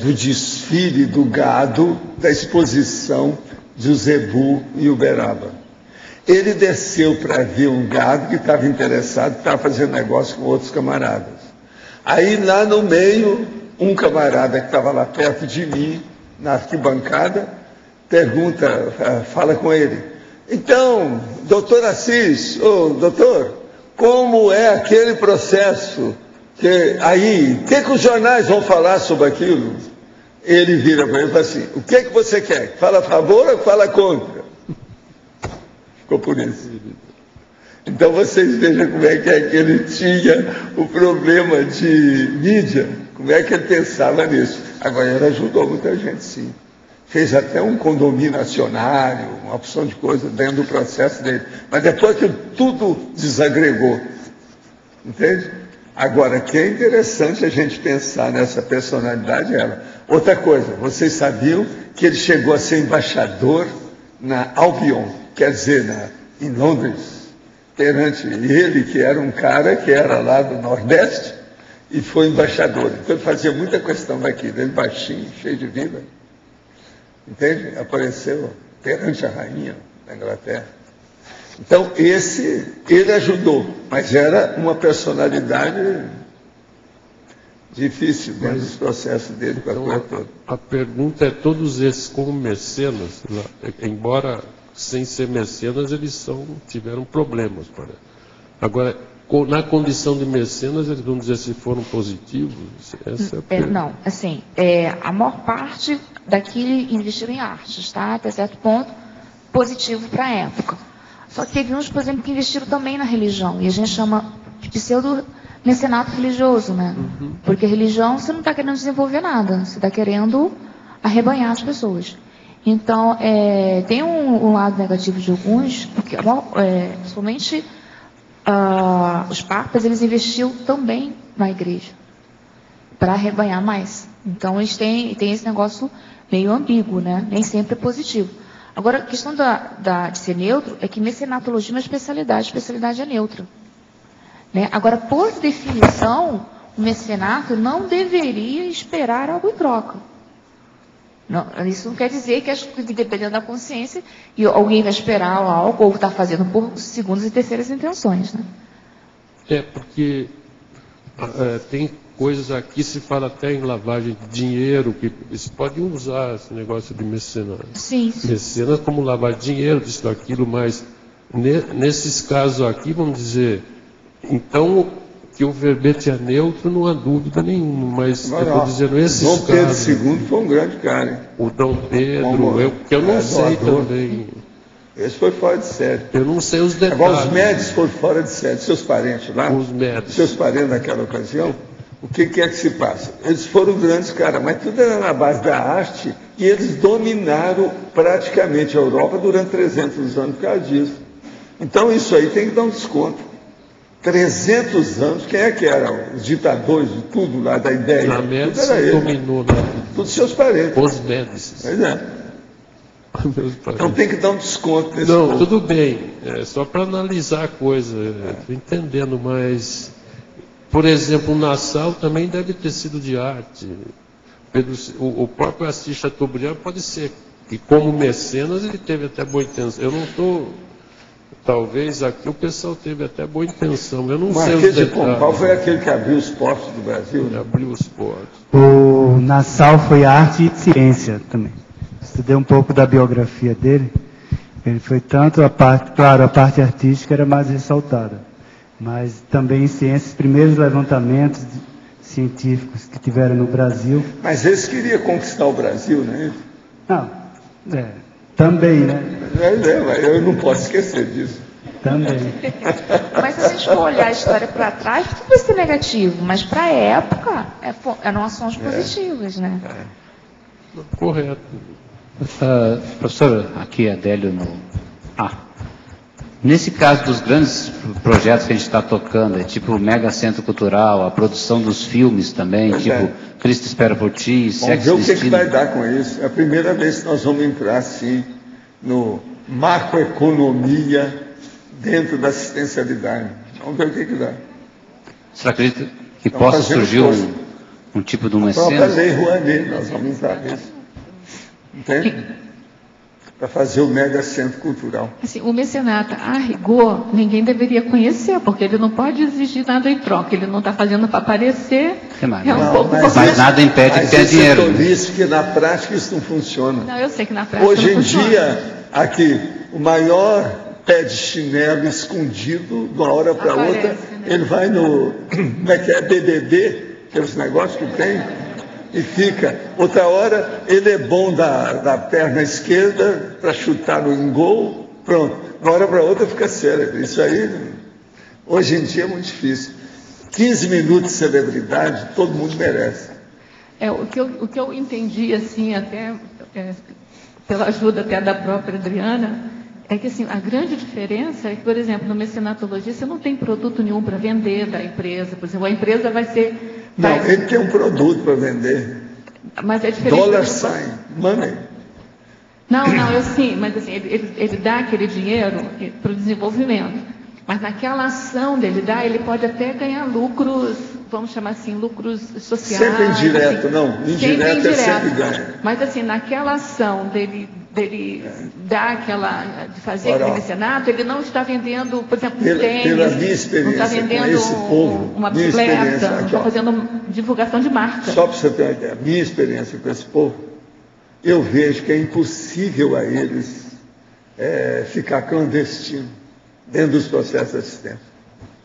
do desfile do gado, da exposição de Zebu e Uberaba. Ele desceu para ver um gado que estava interessado, estava fazendo negócio com outros camaradas. Aí lá no meio, um camarada que estava lá perto de mim, na arquibancada, fala com ele. Então, doutor Assis, doutor, como é aquele processo? O que os jornais vão falar sobre aquilo? Ele vira para ele e fala assim, o que você quer? Fala a favor ou fala contra? Ficou por isso. Então vocês vejam como é que ele tinha o problema de mídia, como é que ele pensava nisso. Agora ele ajudou muita gente, sim. Fez até um condomínio acionário, uma opção de coisa dentro do processo dele. Mas depois que tudo desagregou. Entende? Agora, que é interessante a gente pensar nessa personalidade ela. Outra coisa, vocês sabiam que ele chegou a ser embaixador na Albion, quer dizer, em Londres, perante ele, que era um cara que era lá do Nordeste, e foi embaixador. Então ele fazia muita questão daquilo, ele baixinho, cheio de vida. Entende? Apareceu perante a rainha da Inglaterra. Então, ele ajudou, mas era uma personalidade difícil dentro dos processos dele com a coisa toda. A pergunta é, todos esses como mecenas, embora sem ser mecenas, eles tiveram problemas. Agora, na condição de mecenas, eles vão dizer se foram positivos? Não, assim, a maior parte daqui investiram em artes, tá? Até certo ponto, positivo para a época. Só que teve uns, por exemplo, que investiram também na religião, e a gente chama de pseudo-mecenato religioso, né? Uhum. Porque a religião, você não está querendo desenvolver nada, você está querendo arrebanhar as pessoas. Então, tem um lado negativo de alguns, porque somente os papas, eles investiam também na igreja, para arrebanhar mais. Então, eles têm esse negócio meio ambíguo, né? Nem sempre é positivo. Agora, a questão de ser neutro é que mecenatologia é uma especialidade, a especialidade é neutra. Né? Agora, por definição, o mecenato não deveria esperar algo em troca. Não, isso não quer dizer que, dependendo da consciência, e alguém vai esperar algo ou está fazendo por segundas e terceiras intenções. Né? Porque tem coisas aqui, se fala até em lavagem de dinheiro, que eles podem usar esse negócio de mecenas. Sim. Mecenas como lavar dinheiro, disso, daquilo, mas nesses casos aqui, vamos dizer, então, que o verbete é neutro, não há dúvida nenhuma, mas eu estou dizendo, esses casos... Dom Pedro II foi um grande cara, hein? O Dom Pedro, que eu não sei também... Esse foi fora de série. Eu não sei os detalhes. Agora, os Médici foram fora de série. Seus parentes lá, os Médici. Seus parentes naquela ocasião, o que é que se passa? Eles foram grandes caras, mas tudo era na base da arte, e eles dominaram praticamente a Europa durante 300 anos por causa disso. Então, isso aí tem que dar um desconto. 300 anos, quem é que eram os ditadores de tudo lá, da ideia? A Tudo Médici era ele. dominou, né? Todos seus parentes. Os Médicis. Pois é. Então tem que dar um desconto nesse Não, povo. tudo bem. É só para analisar a coisa. Estou entendendo, mas, por exemplo, o Nassau também deve ter sido de arte. O próprio Assis Chateaubriand pode ser. E como mecenas ele teve até boa intenção. Eu não estou... Talvez aqui o pessoal teve até boa intenção. Eu não sei os Marquês de detalhes. Pombal foi aquele que abriu os portos do Brasil. Né? Abriu os portos. O Nassau foi arte e ciência também. Estudei um pouco da biografia dele. Ele foi tanto a parte, claro, a parte artística era mais ressaltada, mas também em ciência, os primeiros levantamentos científicos que tiveram no Brasil. Mas eles queriam conquistar o Brasil, né? Não, também, né? Eu não posso esquecer disso. Também. Mas se a gente for olhar a história para trás, tudo vai ser negativo, mas para a época eram ações positivas, né? Correto. Professor, aqui Adélio nesse caso dos grandes projetos que a gente está tocando, tipo o Mega Centro Cultural, a produção dos filmes também, tipo Cristo Espera por Ti, Vamos ver o que vai dar com isso. É a primeira vez que nós vamos entrar assim no macroeconomia dentro da assistencialidade. Vamos ver o que dá. Você acredita que possa surgir um tipo de um mecenas? A própria Lei Rouanet, nós vamos entrar nisso. Entende? Para fazer o Mega Centro Cultural. Assim, o mecenato, a rigor, ninguém deveria conhecer, porque ele não pode exigir nada em troca. Ele não está fazendo para aparecer. Mas nada impede que tenha dinheiro. Isso que na prática isso não funciona. Não, eu sei que na prática hoje não funciona. Hoje em dia, aqui, o maior pé de chinelo escondido, de uma hora para outra, né? Ele vai no, como é que é, BBB, aqueles negócios que tem, e fica. Outra hora, ele é bom da perna esquerda para chutar no gol, pronto. De uma hora para outra fica célebre. Isso aí, hoje em dia é muito difícil. 15 minutos de celebridade, todo mundo merece. O que eu entendi, assim, até pela ajuda até da própria Adriana, é que assim, a grande diferença é que, por exemplo, no mecenatologia você não tem produto nenhum para vender da empresa. Por exemplo, a empresa vai ser... Não, ele tem um produto para vender. Mas é diferente... Dólar sign, money. Não, eu sim, mas assim, ele dá aquele dinheiro para o desenvolvimento. Mas naquela ação dele dar, ele pode até ganhar lucros, vamos chamar assim, lucros sociais. Sempre indireto, assim, não. Indireto é sempre ganha. Mas assim, naquela ação dele dar aquela, de fazer aquele mecenato, ele não está vendendo, por exemplo, tênis, pela minha experiência, não está vendendo esse povo, uma bicicleta, não está fazendo divulgação de marca. Só para você ter uma ideia, minha experiência com esse povo, eu vejo que é impossível a eles ficar clandestino dentro dos processos de assistência.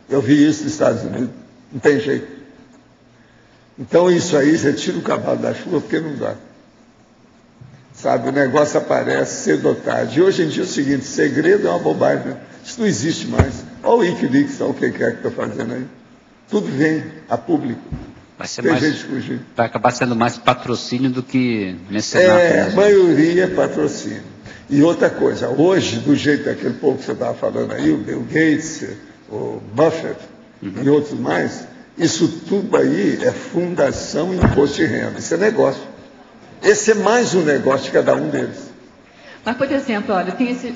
Eu vi isso nos Estados Unidos, não tem jeito. Então isso aí, você tira o cavalo da chuva, porque não dá. Sabe, o negócio aparece cedo ou tarde. E hoje em dia é o seguinte, segredo é uma bobagem, né? Isso não existe mais. Olha o Wikileaks, olha o que é que está fazendo aí. Tudo vem a público. Vai ser vai acabar sendo mais patrocínio do que mecenato. A maioria é patrocínio. E outra coisa, hoje, do jeito daquele povo que você estava falando aí, o Bill Gates, o Buffett e outros mais, isso tudo aí é fundação e imposto de renda. Isso é negócio. Esse é mais um negócio de cada um deles. Mas, por exemplo, olha, tem esse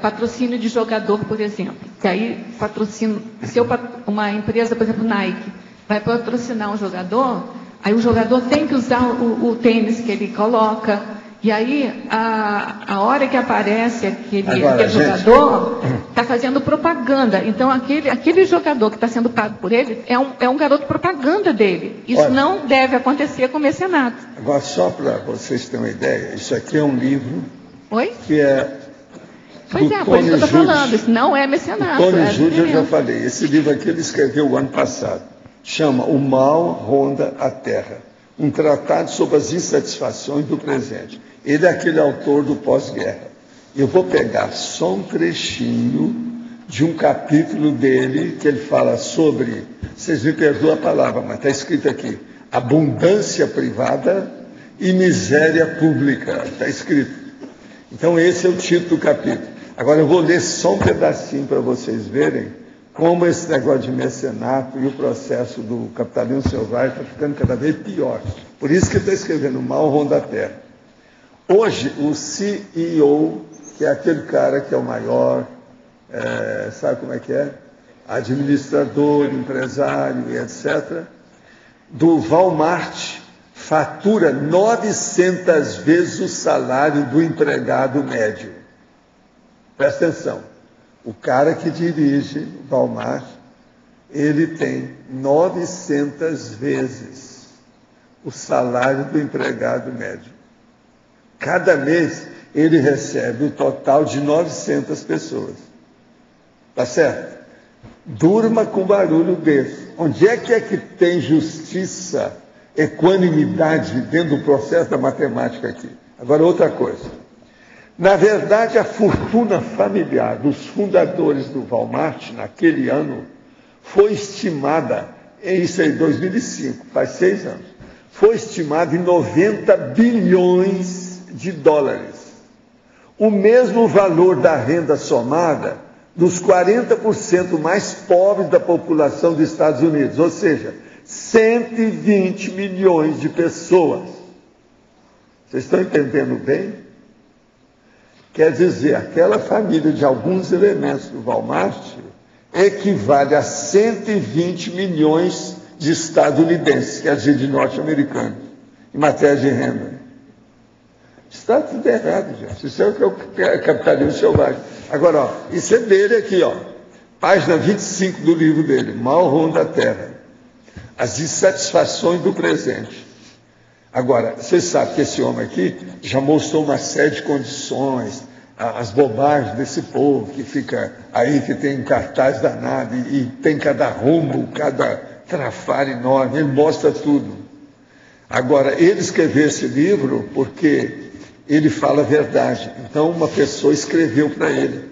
patrocínio de jogador, por exemplo. Que aí patrocínio, se uma empresa, por exemplo, Nike, vai patrocinar um jogador, aí o jogador tem que usar o tênis que ele coloca. E aí, a hora que aparece aquele jogador, está fazendo propaganda. Então, aquele jogador que está sendo pago por ele é um garoto propaganda dele. Isso não deve acontecer com o mecenato. Agora, só para vocês terem uma ideia, isso aqui é um livro que Pois é, por isso que eu estou falando, isso não é mecenato. Tony Júlio, eu já falei, esse livro aqui ele escreveu o ano passado. Chama O Mal Ronda a Terra. Um tratado sobre as insatisfações do presente. Ele é aquele autor do pós-guerra. Eu vou pegar só um trechinho de um capítulo dele, que ele fala sobre, vocês me perdoam a palavra, mas está escrito aqui, abundância privada e miséria pública. Está escrito. Então esse é o título do capítulo. Agora eu vou ler só um pedacinho para vocês verem como esse negócio de mecenato e o processo do capitalismo selvagem está ficando cada vez pior. Por isso que ele está escrevendo o Mal Rom da Terra. Hoje, o CEO, que é aquele cara que é o maior, sabe como é que é? Administrador, empresário e etc., do Walmart, fatura 900 vezes o salário do empregado médio. Presta atenção. O cara que dirige o Walmart, ele tem 900 vezes o salário do empregado médio. Cada mês ele recebe o total de 900 pessoas. Tá certo? Durma com barulho desse. Onde é que tem justiça, equanimidade dentro do processo da matemática aqui? Agora, outra coisa. Na verdade, a fortuna familiar dos fundadores do Walmart, naquele ano, foi estimada, isso em 2005, faz 6 anos, foi estimada em 90 bilhões de dólares. O mesmo valor da renda somada dos 40% mais pobres da população dos Estados Unidos, ou seja, 120 milhões de pessoas. Vocês estão entendendo bem? Quer dizer, aquela família de alguns elementos do Walmart equivale a 120 milhões de estadunidenses, quer dizer, de norte-americanos, em matéria de renda. Está tudo errado, gente. Isso é o que é o capitalismo selvagem. Agora, ó, isso é dele aqui, ó. Página 25 do livro dele, Mal Rom da Terra. As insatisfações do presente. Agora, vocês sabem que esse homem aqui já mostrou uma série de condições, as bobagens desse povo que fica aí, que tem cartaz danado e tem cada rombo, cada trafar enorme, ele mostra tudo. Agora, ele escreveu esse livro porque ele fala a verdade. Então, uma pessoa escreveu para ele,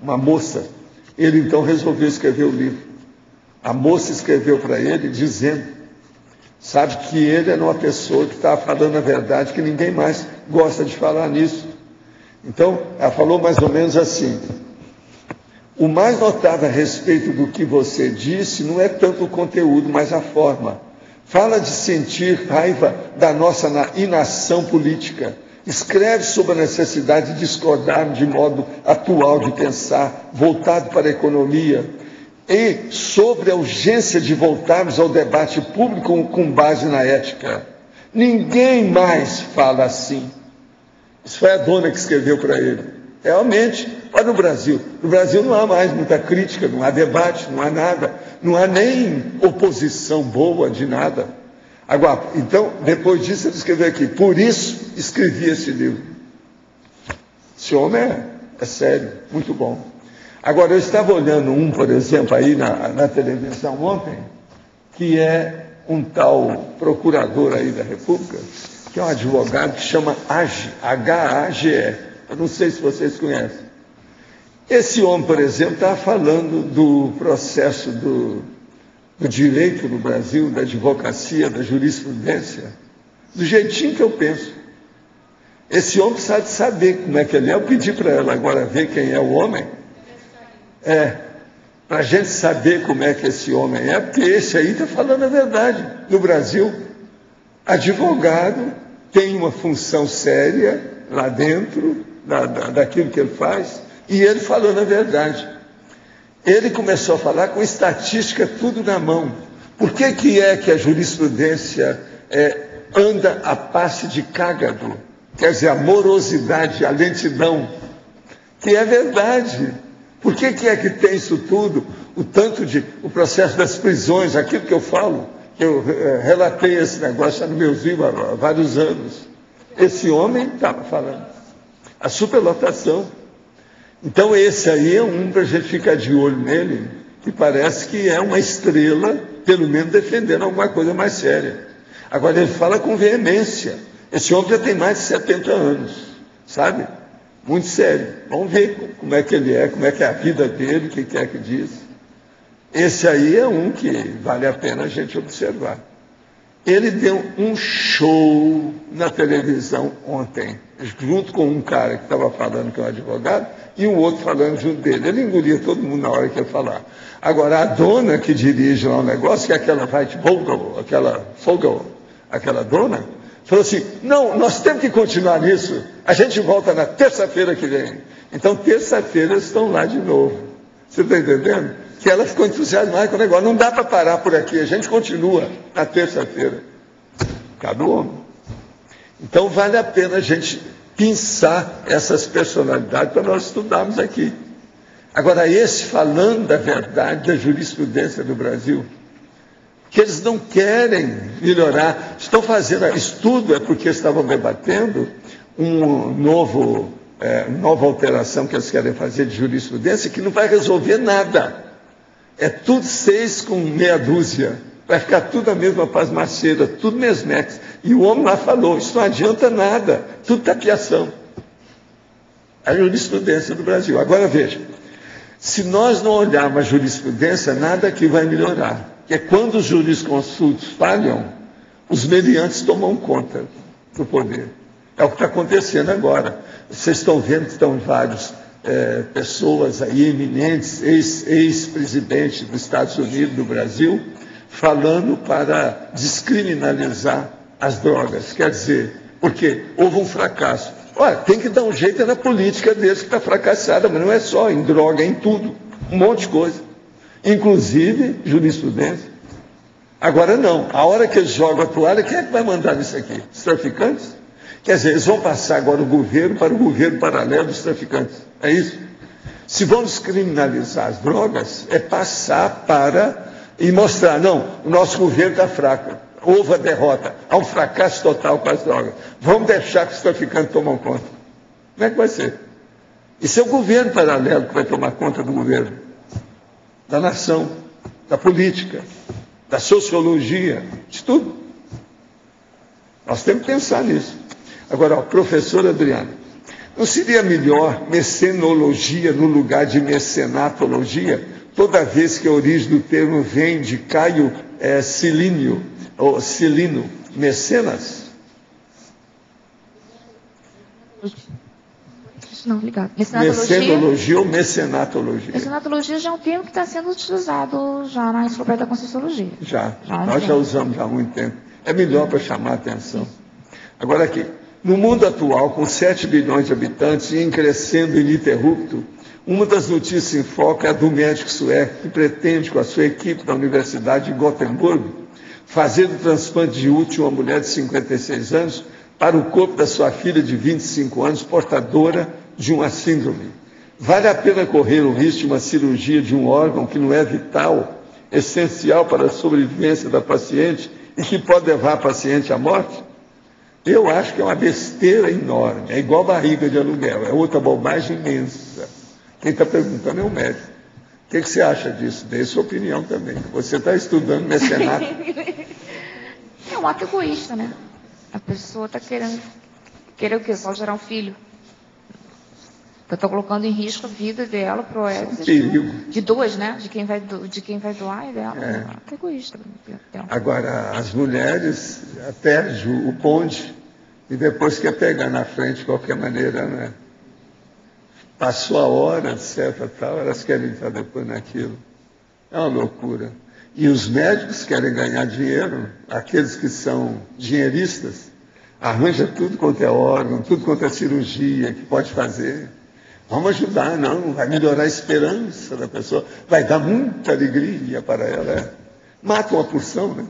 uma moça. Ele, então, resolveu escrever o livro. A moça escreveu para ele dizendo, sabe, que ele era uma pessoa que estava falando a verdade, que ninguém mais gosta de falar nisso. Então, ela falou mais ou menos assim: o mais notável a respeito do que você disse não é tanto o conteúdo, mas a forma. Fala de sentir raiva da nossa inação política. Escreve sobre a necessidade de discordarmos de modo atual de pensar, voltado para a economia, e sobre a urgência de voltarmos ao debate público com base na ética. Ninguém mais fala assim. Isso foi a dona que escreveu para ele. Realmente, olha no Brasil. No Brasil não há mais muita crítica, não há debate, não há nada. Não há nem oposição boa de nada. Agora, então, depois disso ele escreveu aqui, por isso escrevi esse livro. Esse homem é sério, muito bom. Agora, eu estava olhando por exemplo, aí na televisão ontem, que é um tal procurador aí da República, que é um advogado que chama Hage, H-A-G-E. Eu não sei se vocês conhecem. Esse homem, por exemplo, estava falando do processo do direito no Brasil, da advocacia, da jurisprudência, do jeitinho que eu penso. Esse homem precisa de saber como é que ele é. Eu pedi para ela agora ver quem é o homem. Para a gente saber como é que esse homem é, porque esse aí está falando a verdade. No Brasil, advogado tem uma função séria lá dentro daquilo que ele faz, e ele falando a verdade. Ele começou a falar com estatística tudo na mão. Por que é que a jurisprudência anda a passe de cágado? Quer dizer, a morosidade, a lentidão, que é verdade. Por que é que tem isso tudo? O processo das prisões, aquilo que eu falo, que eu relatei esse negócio no meu livro há vários anos. Esse homem estava falando. A superlotação. Então esse aí é para a gente ficar de olho nele, que parece que é uma estrela, pelo menos defendendo alguma coisa mais séria. Agora ele fala com veemência. Esse homem já tem mais de 70 anos, sabe? Muito sério. Vamos ver como é que ele é, como é que é a vida dele, o que quer que diz. Esse aí é que vale a pena a gente observar. Ele deu um show na televisão ontem, junto com um cara que estava falando que é um advogado e um outro falando junto dele. Ele engolia todo mundo na hora que ia falar. Agora, a dona que dirige lá o negócio, que é aquela Weitbogel, aquela dona, falou assim, não, nós temos que continuar nisso, a gente volta na terça-feira que vem. Então, terça-feira eles estão lá de novo. Você está entendendo? Que ela ficou entusiasmada com o negócio. Não dá para parar por aqui, a gente continua na terça-feira. Cada homem. Então, vale a pena a gente pensar essas personalidades para nós estudarmos aqui. Agora, esse falando da verdade da jurisprudência do Brasil, que eles não querem melhorar, estão fazendo estudo, é porque estavam debatendo nova alteração que eles querem fazer de jurisprudência, que não vai resolver nada. É tudo 6 com meia dúzia. Vai ficar tudo a mesma pasmaceira, tudo mesmex. E o homem lá falou, isso não adianta nada, tudo tapiação. A jurisprudência do Brasil. Agora veja, se nós não olharmos a jurisprudência, nada aqui vai melhorar. Porque quando os jurisconsultos falham, os meliantes tomam conta do poder. É o que está acontecendo agora. Vocês estão vendo que estão vários pessoas aí eminentes, ex-presidente dos Estados Unidos, do Brasil, falando para descriminalizar as drogas. Quer dizer, porque houve um fracasso. Olha, tem que dar um jeito na política deles que está fracassada, mas não é só em droga, é em tudo. Um monte de coisa. Inclusive jurisprudência. Agora não. A hora que eles jogam a toalha, quem é que vai mandar nisso aqui? Os traficantes? Quer dizer, eles vão passar agora o governo para o governo paralelo dos traficantes. É isso? Se vão descriminalizar as drogas, é passar para e mostrar, não, o nosso governo está fraco. Houve a derrota, há um fracasso total com as drogas. Vamos deixar que os traficantes tomam conta. Como é que vai ser? Isso é o governo paralelo que vai tomar conta do governo, da nação, da política, da sociologia, de tudo. Nós temos que pensar nisso. Agora, professor Adriano, não seria melhor mecenologia no lugar de mecenatologia, toda vez que a origem do termo vem de Caio Cilínio, ou Cilino, mecenas? Não, ligado. Mecenologia ou mecenatologia? Mecenatologia já é um termo que está sendo utilizado já na enciclopédia da Conscienciologia. Nós já usamos há muito tempo. É melhor para chamar a atenção. Agora aqui, no mundo atual, com 7 bilhões de habitantes e em crescendo ininterrupto, uma das notícias em foco é a do médico sueco que pretende, com a sua equipe da Universidade de Gotemburgo, fazer o transplante de útero a uma mulher de 56 anos para o corpo da sua filha de 25 anos, portadora de uma síndrome. Vale a pena correr o risco de uma cirurgia de um órgão que não é vital, essencial para a sobrevivência da paciente e que pode levar a paciente à morte? Eu acho que é uma besteira enorme, é igual barriga de aluguel, é outra bobagem imensa. Quem está perguntando é o médico. O que você acha disso? Dê sua opinião também. Você está estudando mecenato. É um ato egoísta, né? A pessoa está querendo o quê? Só gerar um filho. Eu estou colocando em risco a vida dela, pro êxito. De duas, né? De quem vai doar e dela. É um ato egoísta. Agora, as mulheres perdem o bonde e depois quer pegar na frente de qualquer maneira, né? Passou a hora, etc. Tal, elas querem entrar depois naquilo. É uma loucura. E os médicos querem ganhar dinheiro, aqueles que são dinheiristas, arranja tudo quanto é órgão, tudo quanto é cirurgia que pode fazer. Vamos ajudar, não, vai melhorar a esperança da pessoa, vai dar muita alegria para ela. Mata uma porção, né?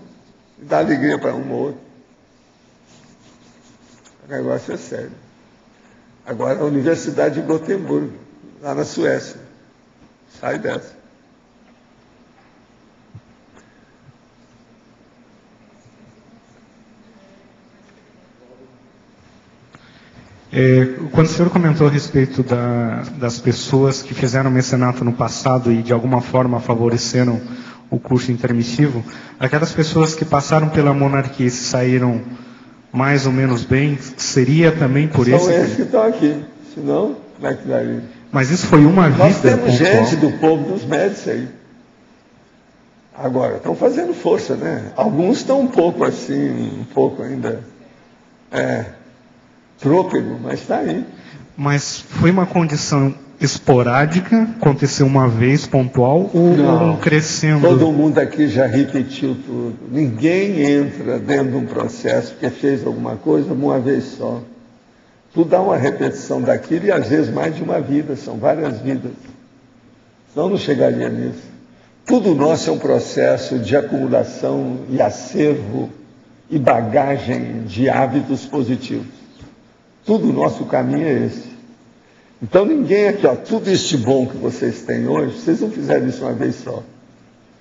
E dá alegria para um ou outro. O negócio é sério. Agora, a Universidade de Gotemburgo, lá na Suécia. Sai dessa. Quando o senhor comentou a respeito das pessoas que fizeram mecenato no passado e de alguma forma favoreceram o curso intermissivo, aquelas pessoas que passaram pela monarquia e saíram mais ou menos bem, seria também por isso? São esses que estão aqui, senão, como é que vai? Mas isso foi uma vida Nós temos pontual. gente do povo dos médicos aí. Agora, estão fazendo força, né? Alguns estão um pouco assim, um pouco ainda trôpego, mas está aí. Mas foi uma condição esporádica, aconteceu uma vez, pontual, ou Não, crescendo? Todo mundo aqui já repetiu tudo. Ninguém entra dentro de um processo porque fez alguma coisa uma vez só. Tudo dá uma repetição daquilo e às vezes mais de uma vida, são várias vidas. Senão não chegaria nisso. Tudo nosso é um processo de acumulação e acervo e bagagem de hábitos positivos. Tudo o nosso caminho é esse. Então ninguém aqui, tudo este bom que vocês têm hoje, vocês não fizeram isso uma vez só.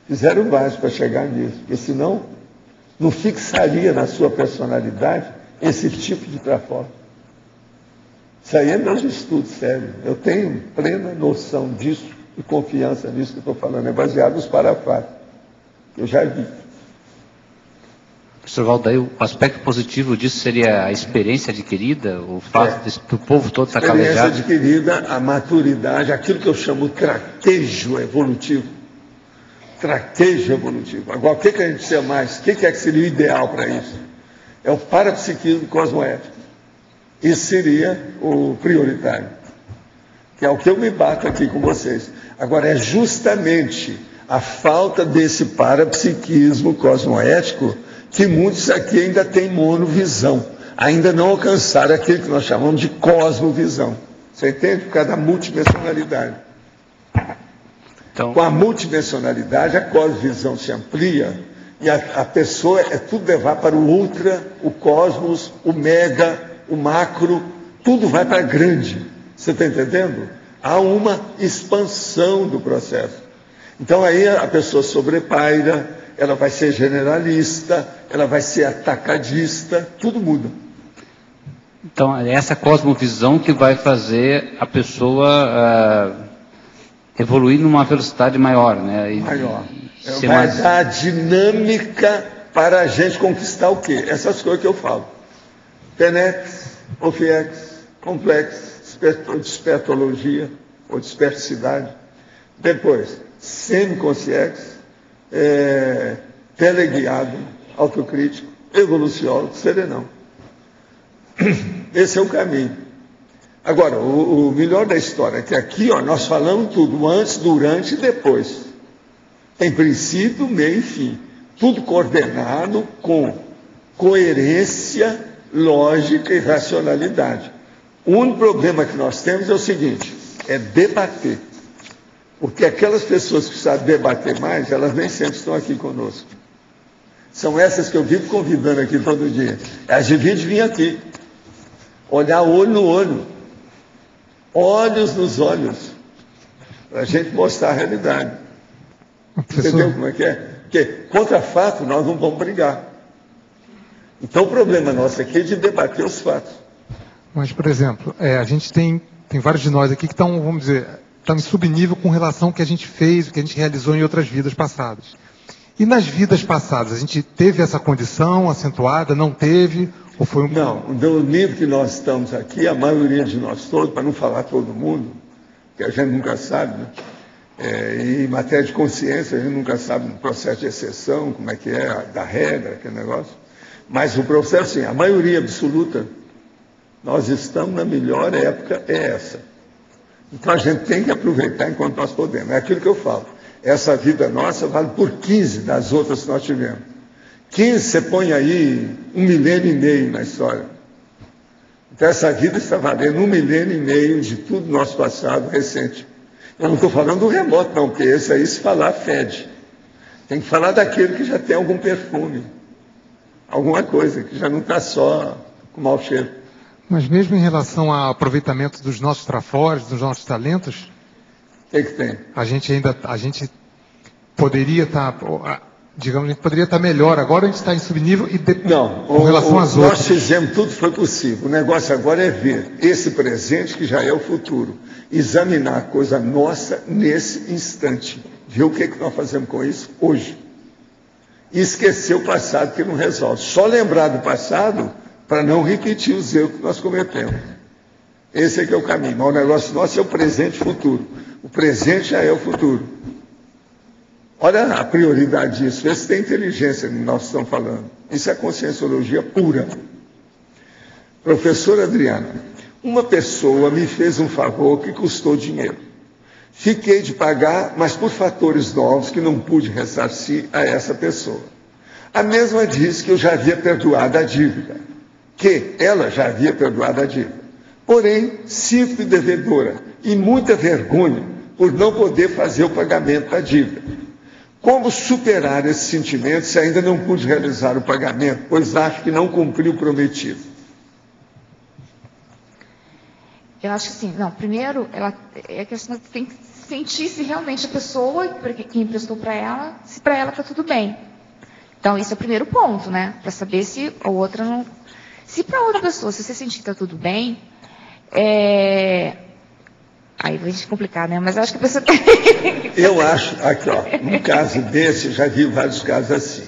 Fizeram o básico para chegar nisso, porque senão não fixaria na sua personalidade esse tipo de trabalho. Isso aí é meu estudo sério. Eu tenho plena noção disso e confiança nisso que eu estou falando. É baseado nos parafatos. Eu já vi. Professor Valdair, o aspecto positivo disso seria a experiência adquirida, o fato do povo todo estar calejado? A experiência adquirida, a maturidade, aquilo que eu chamo traquejo evolutivo. Traquejo evolutivo. Agora, o que a gente precisa mais? O que é que seria o ideal para isso? É o parapsiquismo cosmoético. Isso seria o prioritário. Que é o que eu me bato aqui com vocês. Agora, é justamente a falta desse parapsiquismo cosmoético que muitos aqui ainda têm monovisão, ainda não alcançaram aquilo que nós chamamos de cosmovisão. Você entende? Por causa da multidimensionalidade. Então, com a multidimensionalidade, a cosmovisão se amplia e a pessoa é tudo levar para o ultra, o cosmos, o mega, o macro, tudo vai para grande. Você está entendendo? Há uma expansão do processo. Então aí a pessoa sobrepaira, ela vai ser generalista, ela vai ser atacadista, tudo muda. Então, é essa cosmovisão que vai fazer a pessoa evoluir numa velocidade maior, né? Maior. Vai dar a dinâmica para a gente conquistar o quê? Essas coisas que eu falo. Penex, Ofiex, Complexo, despertologia, ou dispersidade. Depois, semiconsciex, teleguiado, autocrítico, evoluciólogo, serenão. Esse é o caminho. Agora, o melhor da história é que aqui nós falamos tudo, antes, durante e depois. Tem princípio, meio e fim. Tudo coordenado com coerência, lógica e racionalidade. O único problema que nós temos é o seguinte, é debater. Porque aquelas pessoas que sabem debater mais, elas nem sempre estão aqui conosco. São essas que eu vivo convidando aqui todo dia. Elas deviam vir aqui, olhar olho no olho, olhos nos olhos, para a gente mostrar a realidade. Entendeu como é que é? Porque contra fato nós não vamos brigar. Então o problema nosso aqui é de debater os fatos. Mas, por exemplo, a gente tem vários de nós aqui que estão, vamos dizer, estão em subnível com relação ao que a gente fez, o que a gente realizou em outras vidas passadas. E nas vidas passadas, a gente teve essa condição acentuada, não teve? Ou foi um... Não, do nível que nós estamos aqui, a maioria de nós todos, para não falar todo mundo, que a gente nunca sabe, né? E em matéria de consciência, a gente nunca sabe no processo de exceção, como é que é, da regra, aquele negócio. Mas o processo, sim, a maioria absoluta, nós estamos na melhor época, é essa. Então a gente tem que aproveitar enquanto nós podemos. É aquilo que eu falo. Essa vida nossa vale por 15 das outras que nós tivemos. 15, você põe aí 1,5 milênio na história. Então essa vida está valendo 1,5 milênio de tudo nosso passado recente. Eu não estou falando do remoto, não, porque esse aí, se falar, fede. Tem que falar daquele que já tem algum perfume. Alguma coisa, que já não está só com mau cheiro. Mas mesmo em relação ao aproveitamento dos nossos trafores, dos nossos talentos, o que tem? A gente poderia estar, digamos, a gente poderia estar melhor. Agora a gente está em subnível e com relação às outras. Nós fizemos tudo que foi possível. O negócio agora é ver esse presente que já é o futuro. Examinar a coisa nossa nesse instante. Ver o que nós fazemos com isso hoje. E esquecer o passado que não resolve. Só lembrar do passado para não repetir os erros que nós cometemos. Esse é que é o caminho. Mas o negócio nosso é o presente e o futuro. O presente já é o futuro. Olha a prioridade disso. Vê se tem inteligência no que nós estamos falando. Isso é conscienciologia pura. Professora Adriana, uma pessoa me fez um favor que custou dinheiro. Fiquei de pagar, mas por fatores novos que não pude ressarcir a essa pessoa. A mesma disse que eu já havia perdoado a dívida. Que ela já havia perdoado a dívida. Porém, sinto-me devedora e muita vergonha por não poder fazer o pagamento da dívida. Como superar esse sentimento se ainda não pude realizar o pagamento, pois acho que não cumpri o prometido? Eu acho que assim, não, primeiro, é questão que tem que sentir se realmente a pessoa que emprestou para ela, se para ela está tudo bem. Então, esse é o primeiro ponto, né? Para saber se a outra não... Se para outra pessoa, se você sentir que está tudo bem, aí vai se complicar, né? Mas eu acho que a pessoa... Eu acho, aqui ó, num caso desse, eu já vi vários casos assim.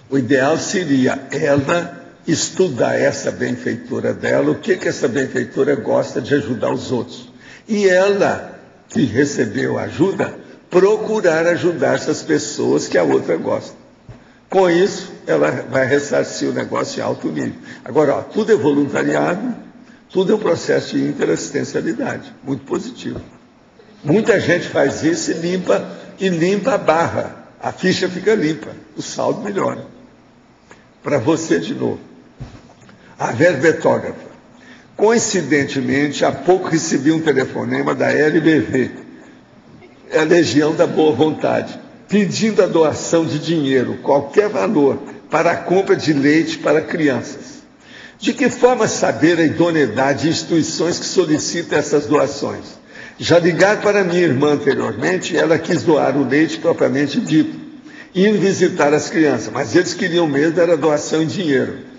O ideal seria ela estudar essa benfeitora dela, o que essa benfeitora gosta de ajudar os outros. E ela, que recebeu ajuda, procurar ajudar essas pessoas que a outra gosta. Com isso, ela vai ressarcir o negócio em alto nível. Agora, ó, tudo é voluntariado, tudo é um processo de interassistencialidade, muito positivo. Muita gente faz isso e limpa a barra. A ficha fica limpa, o saldo melhora. Para você de novo. A verbetógrafa. Coincidentemente, há pouco recebi um telefonema da LBV, a Legião da Boa Vontade, pedindo a doação de dinheiro, qualquer valor, para a compra de leite para crianças. De que forma saber a idoneidade de instituições que solicitam essas doações? Já ligaram para minha irmã anteriormente, ela quis doar o leite propriamente dito, indo visitar as crianças, mas eles queriam mesmo era doação em dinheiro.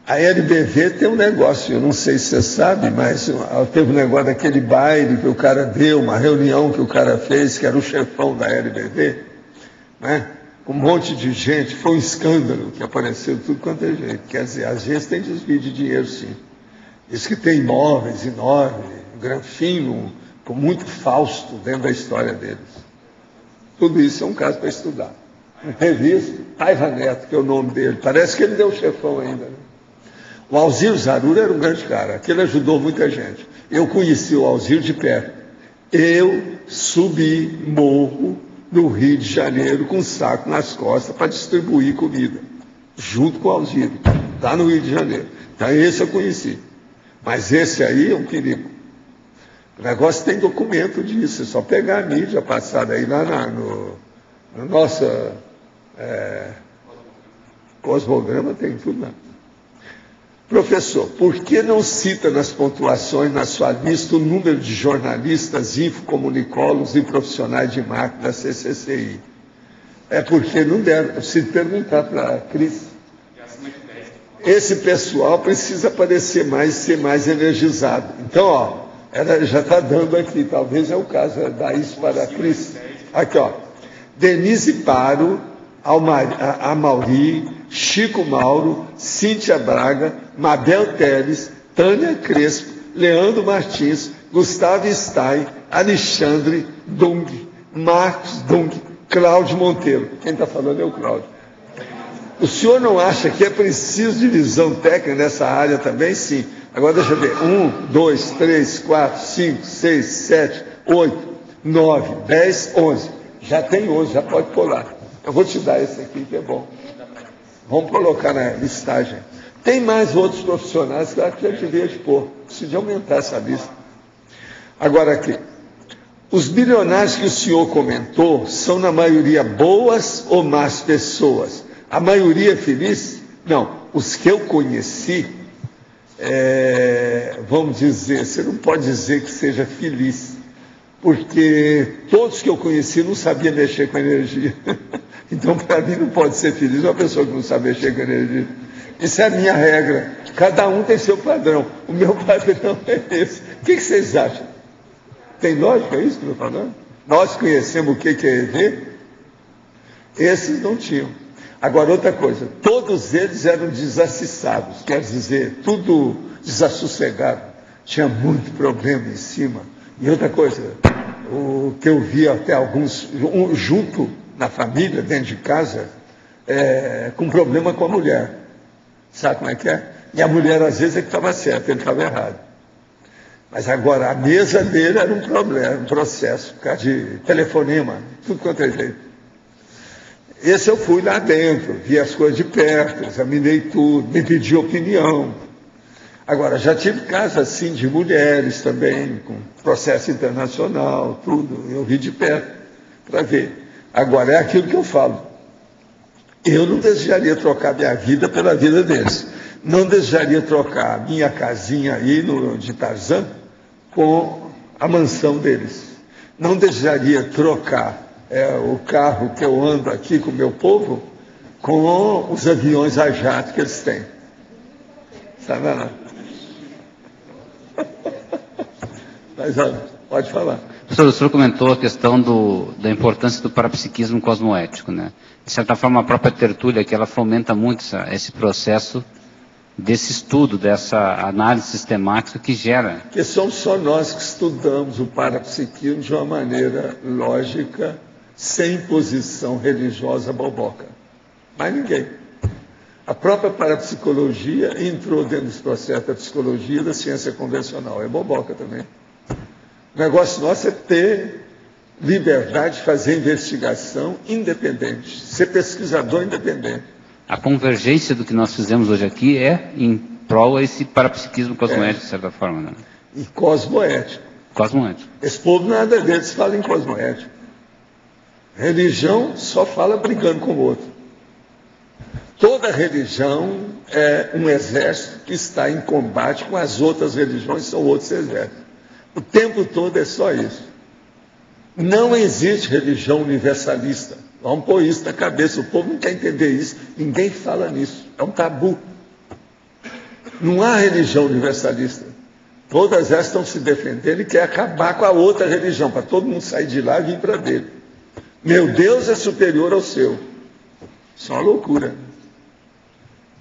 A LBV tem um negócio, eu não sei se você sabe, mas teve um negócio daquele baile que o cara deu, uma reunião que o cara fez, que era o chefão da LBV, né? Um monte de gente, foi um escândalo que apareceu tudo quanto é jeito. Quer dizer, às vezes tem desvio de dinheiro, sim. Diz que tem imóveis enormes, Granfino, com muito Fausto dentro da história deles. Tudo isso é um caso para estudar. Revista, Paiva Neto, que é o nome dele. Parece que ele deu o chefão ainda, né? O Alziro Zarura era um grande cara, aquele ajudou muita gente. Eu conheci o Alziro de perto. Eu subi morro no Rio de Janeiro com um saco nas costas para distribuir comida, junto com o Alziro, lá no Rio de Janeiro. Então esse eu conheci. Mas esse aí é um perigo. O negócio tem documento disso, é só pegar a mídia passada aí lá no nosso cosmograma, tem tudo lá. Professor, por que não cita nas pontuações, na sua lista, o número de jornalistas, infocomunicólogos e profissionais de marketing da CCCI? É porque não deram. Se perguntar para a Cris, esse pessoal precisa aparecer mais, ser mais energizado. Então, ó, ela já está dando aqui, talvez é o caso, dar isso para a Cris. Aqui, ó, Denise Paro, Amauri, Chico Mauro, Cíntia Braga, Mabel Teles, Tânia Crespo, Leandro Martins, Gustavo Stein, Alexandre Dung, Marcos Dung, Cláudio Monteiro. Quem está falando é o Cláudio. O senhor não acha que é preciso divisão técnica nessa área também? Sim. Agora deixa eu ver. 1, 2, 3, 4, 5, 6, 7, 8, 9, 10, 11. Já tem 11, já pode pular. Eu vou te dar esse aqui que é bom. Vamos colocar na listagem. Tem mais outros profissionais que eu acho que já devia expor. Precisa aumentar essa lista. Agora aqui. Os bilionários que o senhor comentou são, na maioria, boas ou más pessoas? A maioria feliz? Não. Os que eu conheci, vamos dizer, você não pode dizer que seja feliz. Porque todos que eu conheci não sabiam mexer com energia. Então, para mim, não pode ser feliz uma pessoa que não sabe mexer com energia. Isso é a minha regra. Cada um tem seu padrão. O meu padrão é esse. O que vocês acham? Tem lógica isso que eu estou falando? Nós conhecemos o que é EV? Esses não tinham. Agora, outra coisa. Todos eles eram desassussados. Quer dizer, tudo desassossegado. Tinha muito problema em cima. E outra coisa, o que eu vi até alguns junto na família, dentro de casa, com problema com a mulher. Sabe como é que é? E a mulher, às vezes, é que estava certa, ele estava errado. Mas agora, a mesa dele era um problema, um processo, por causa de telefonema, tudo quanto é jeito. Esse eu fui lá dentro, vi as coisas de perto, examinei tudo, me pedi opinião. Agora, já tive casos assim de mulheres também, com processo internacional, tudo, eu vi de perto para ver. Agora, é aquilo que eu falo. Eu não desejaria trocar minha vida pela vida deles. Não desejaria trocar a minha casinha aí de Tarzan com a mansão deles. Não desejaria trocar o carro que eu ando aqui com o meu povo com os aviões a jato que eles têm. Sabe lá? Mas olha, pode falar. Professor, o senhor comentou a questão da importância do parapsiquismo cosmoético, né? De certa forma, a própria tertúlia, que ela fomenta muito esse processo desse estudo, dessa análise sistemática que gera. Porque somos só nós que estudamos o parapsiquismo de uma maneira lógica, sem imposição religiosa boboca. Mas ninguém. A própria parapsicologia entrou dentro dos processos da psicologia e da ciência convencional. É boboca também. O negócio nosso é ter liberdade de fazer investigação independente, ser pesquisador independente. A convergência do que nós fizemos hoje aqui é em prol a esse parapsiquismo cosmoético, de certa forma. Né? E cosmoético. Cosmoético. Esse povo nada deles fala em cosmoético. Religião só fala brigando com o outro. Toda religião é um exército que está em combate com as outras religiões, são outros exércitos. O tempo todo é só isso. Não existe religião universalista. Vamos pôr isso na cabeça. O povo não quer entender isso. Ninguém fala nisso. É um tabu. Não há religião universalista. Todas elas estão se defendendo e querem acabar com a outra religião, para todo mundo sair de lá e vir para dele. Meu Deus é superior ao seu. Isso é uma loucura.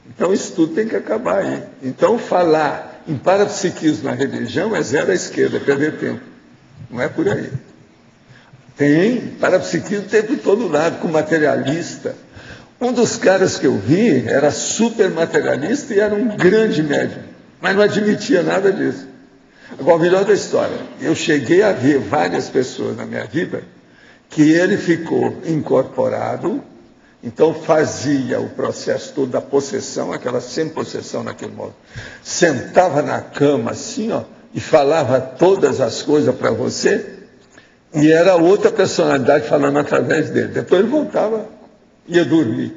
Então isso tudo tem que acabar aí. Então falar em parapsiquismo na religião é zero à esquerda, é perder tempo. Não é por aí. Tem parapsiquismo o tempo todo lado, com materialista. Um dos caras que eu vi era super materialista e era um grande médium, mas não admitia nada disso. Agora, o melhor da história, eu cheguei a ver várias pessoas na minha vida que ele ficou incorporado, então fazia o processo todo da possessão, aquela sem-possessão naquele modo. Sentava na cama assim, ó, e falava todas as coisas para você, e era outra personalidade falando através dele. Depois ele voltava, ia dormir.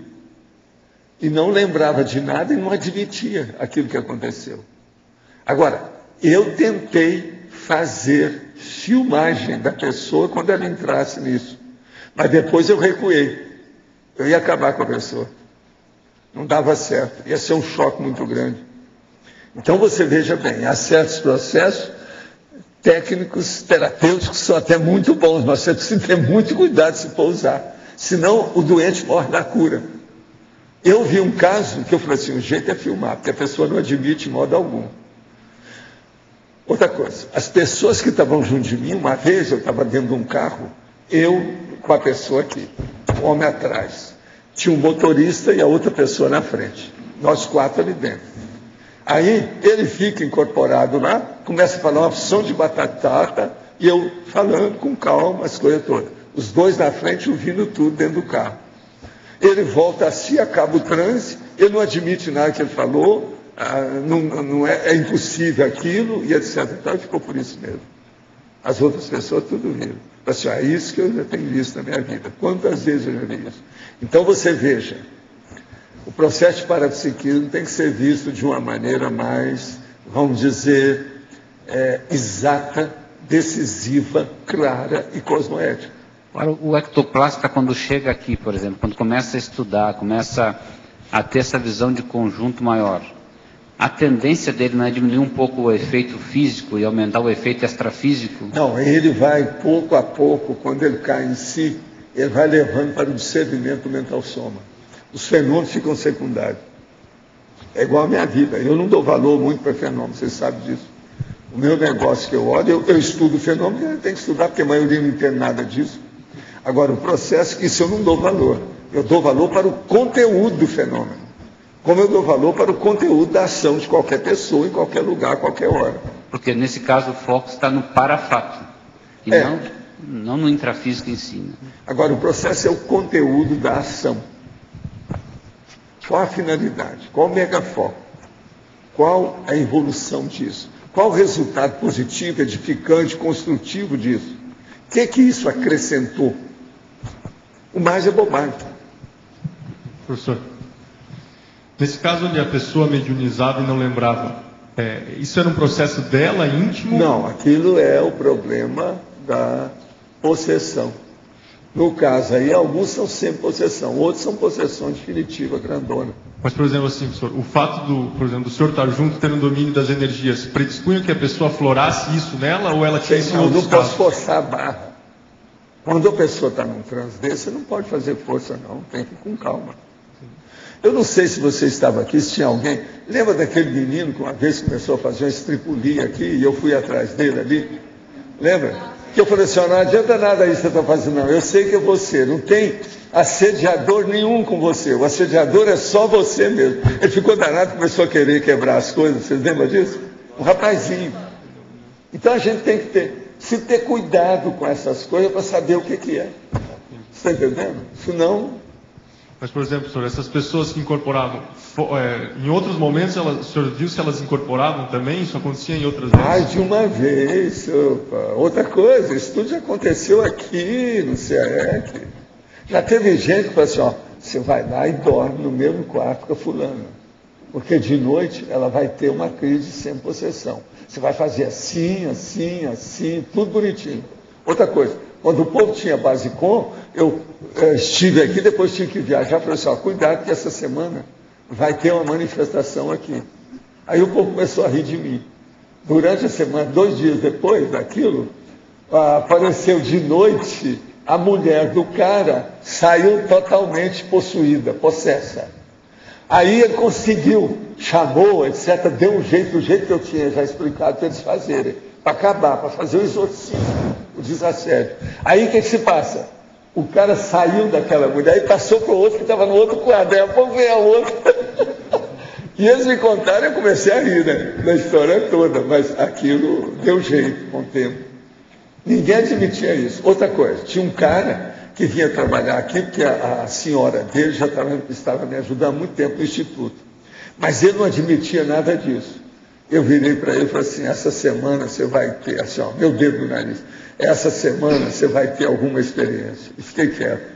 E não lembrava de nada e não admitia aquilo que aconteceu. Agora, eu tentei fazer filmagem da pessoa quando ela entrasse nisso. Mas depois eu recuei. Eu ia acabar com a pessoa. Não dava certo. Ia ser um choque muito grande. Então você veja bem, há certos processos técnicos, terapêuticos, que são até muito bons, mas você precisa ter muito cuidado se for usar. Senão o doente morre da cura. Eu vi um caso que eu falei assim, o jeito é filmar, porque a pessoa não admite de modo algum. Outra coisa, as pessoas que estavam junto de mim, uma vez eu estava dentro de um carro, eu com a pessoa aqui, o homem atrás. Tinha um motorista e a outra pessoa na frente. Nós quatro ali dentro. Aí ele fica incorporado lá, começa a falar uma opção de batata e eu falando com calma as coisas todas. Os dois na frente ouvindo tudo dentro do carro. Ele volta assim, acaba o trânsito, ele não admite nada que ele falou, é impossível aquilo, e etc. Então ficou por isso mesmo. As outras pessoas tudo viram. Assim, é isso que eu já tenho visto na minha vida. Quantas vezes eu já vi isso? Então você veja, o processo de parapsiquismo tem que ser visto de uma maneira mais, vamos dizer, exata, decisiva, clara e cosmoética. Agora, o ectoplasta, quando chega aqui, por exemplo, quando começa a estudar, começa a ter essa visão de conjunto maior, a tendência dele não é diminuir um pouco o efeito físico e aumentar o efeito extrafísico? Não, ele vai, pouco a pouco, quando ele cai em si, ele vai levando para o discernimento do mental soma. Os fenômenos ficam secundários. É igual a minha vida. Eu não dou valor muito para fenômenos, vocês sabem disso. O meu negócio que eu olho, eu estudo o fenômeno, eu tenho que estudar, porque a maioria não entende nada disso. Agora, o processo, isso eu não dou valor. Eu dou valor para o conteúdo do fenômeno. Como eu dou valor para o conteúdo da ação de qualquer pessoa, em qualquer lugar, a qualquer hora. Porque nesse caso o foco está no parafato, e não no intrafísico em si. Né? Agora, o processo é o conteúdo da ação. Qual a finalidade? Qual o megafoco? Qual a evolução disso? Qual o resultado positivo, edificante, construtivo disso? O que isso acrescentou? O mais é bobagem. Professor, nesse caso onde a pessoa mediunizava e não lembrava, isso era um processo dela, íntimo? Não, aquilo é o problema da possessão. No caso aí, alguns são sem possessão, outros são possessão definitiva, grandona. Mas, por exemplo, assim, professor, o fato do senhor estar junto, ter um domínio das energias, predispunha que a pessoa aflorasse isso nela, ou ela tinha isso em outros casos? Eu não posso forçar a barra. Quando a pessoa está num transe desse, você não pode fazer força, não. Tem que ir com calma. Eu não sei se você estava aqui, se tinha alguém. Lembra daquele menino que uma vez começou a fazer uma estripulia aqui e eu fui atrás dele ali? Lembra? Que eu falei assim, não adianta nada isso que você está fazendo, não. Eu sei que é você. Não tem assediador nenhum com você. O assediador é só você mesmo. Ele ficou danado, começou a querer quebrar as coisas. Vocês lembram disso? Um rapazinho. Então a gente tem que ter cuidado com essas coisas para saber o que é. Você está entendendo? Senão... Mas, por exemplo, senhor, essas pessoas que incorporavam, em outros momentos, o senhor viu se elas incorporavam também? Isso acontecia em outras vezes? Mais de uma vez. Opa. Outra coisa, isso tudo já aconteceu aqui no CAEC. Já teve gente que falou assim, ó, você vai lá e dorme no mesmo quarto com a fulana. Porque de noite ela vai ter uma crise sem possessão. Você vai fazer assim, assim, assim, tudo bonitinho. Outra coisa, quando o povo tinha Basicom, eu estive aqui, depois tinha que viajar, falei assim, ó, cuidado que essa semana vai ter uma manifestação aqui. Aí o povo começou a rir de mim. Durante a semana, 2 dias depois daquilo, apareceu de noite, a mulher do cara saiu totalmente possuída, possessa. Aí ele conseguiu, chamou, etc., deu um jeito, do jeito que eu tinha já explicado para eles fazerem, para acabar, para fazer o exorcismo, o desassédio. Aí o que se passa? O cara saiu daquela mulher e passou para o outro que estava no outro quadro, aí a pouco veio a outra. E eles me contaram, eu comecei a rir, né, da história toda, mas aquilo deu jeito com o tempo. Ninguém admitia isso. Outra coisa, tinha um cara que vinha trabalhar aqui, porque a senhora dele já estava me ajudando há muito tempo no Instituto. Mas ele não admitia nada disso. Eu virei para ele e falei assim, essa semana você vai ter, assim, ó, meu dedo no nariz, essa semana você vai ter alguma experiência. E fiquei quieto.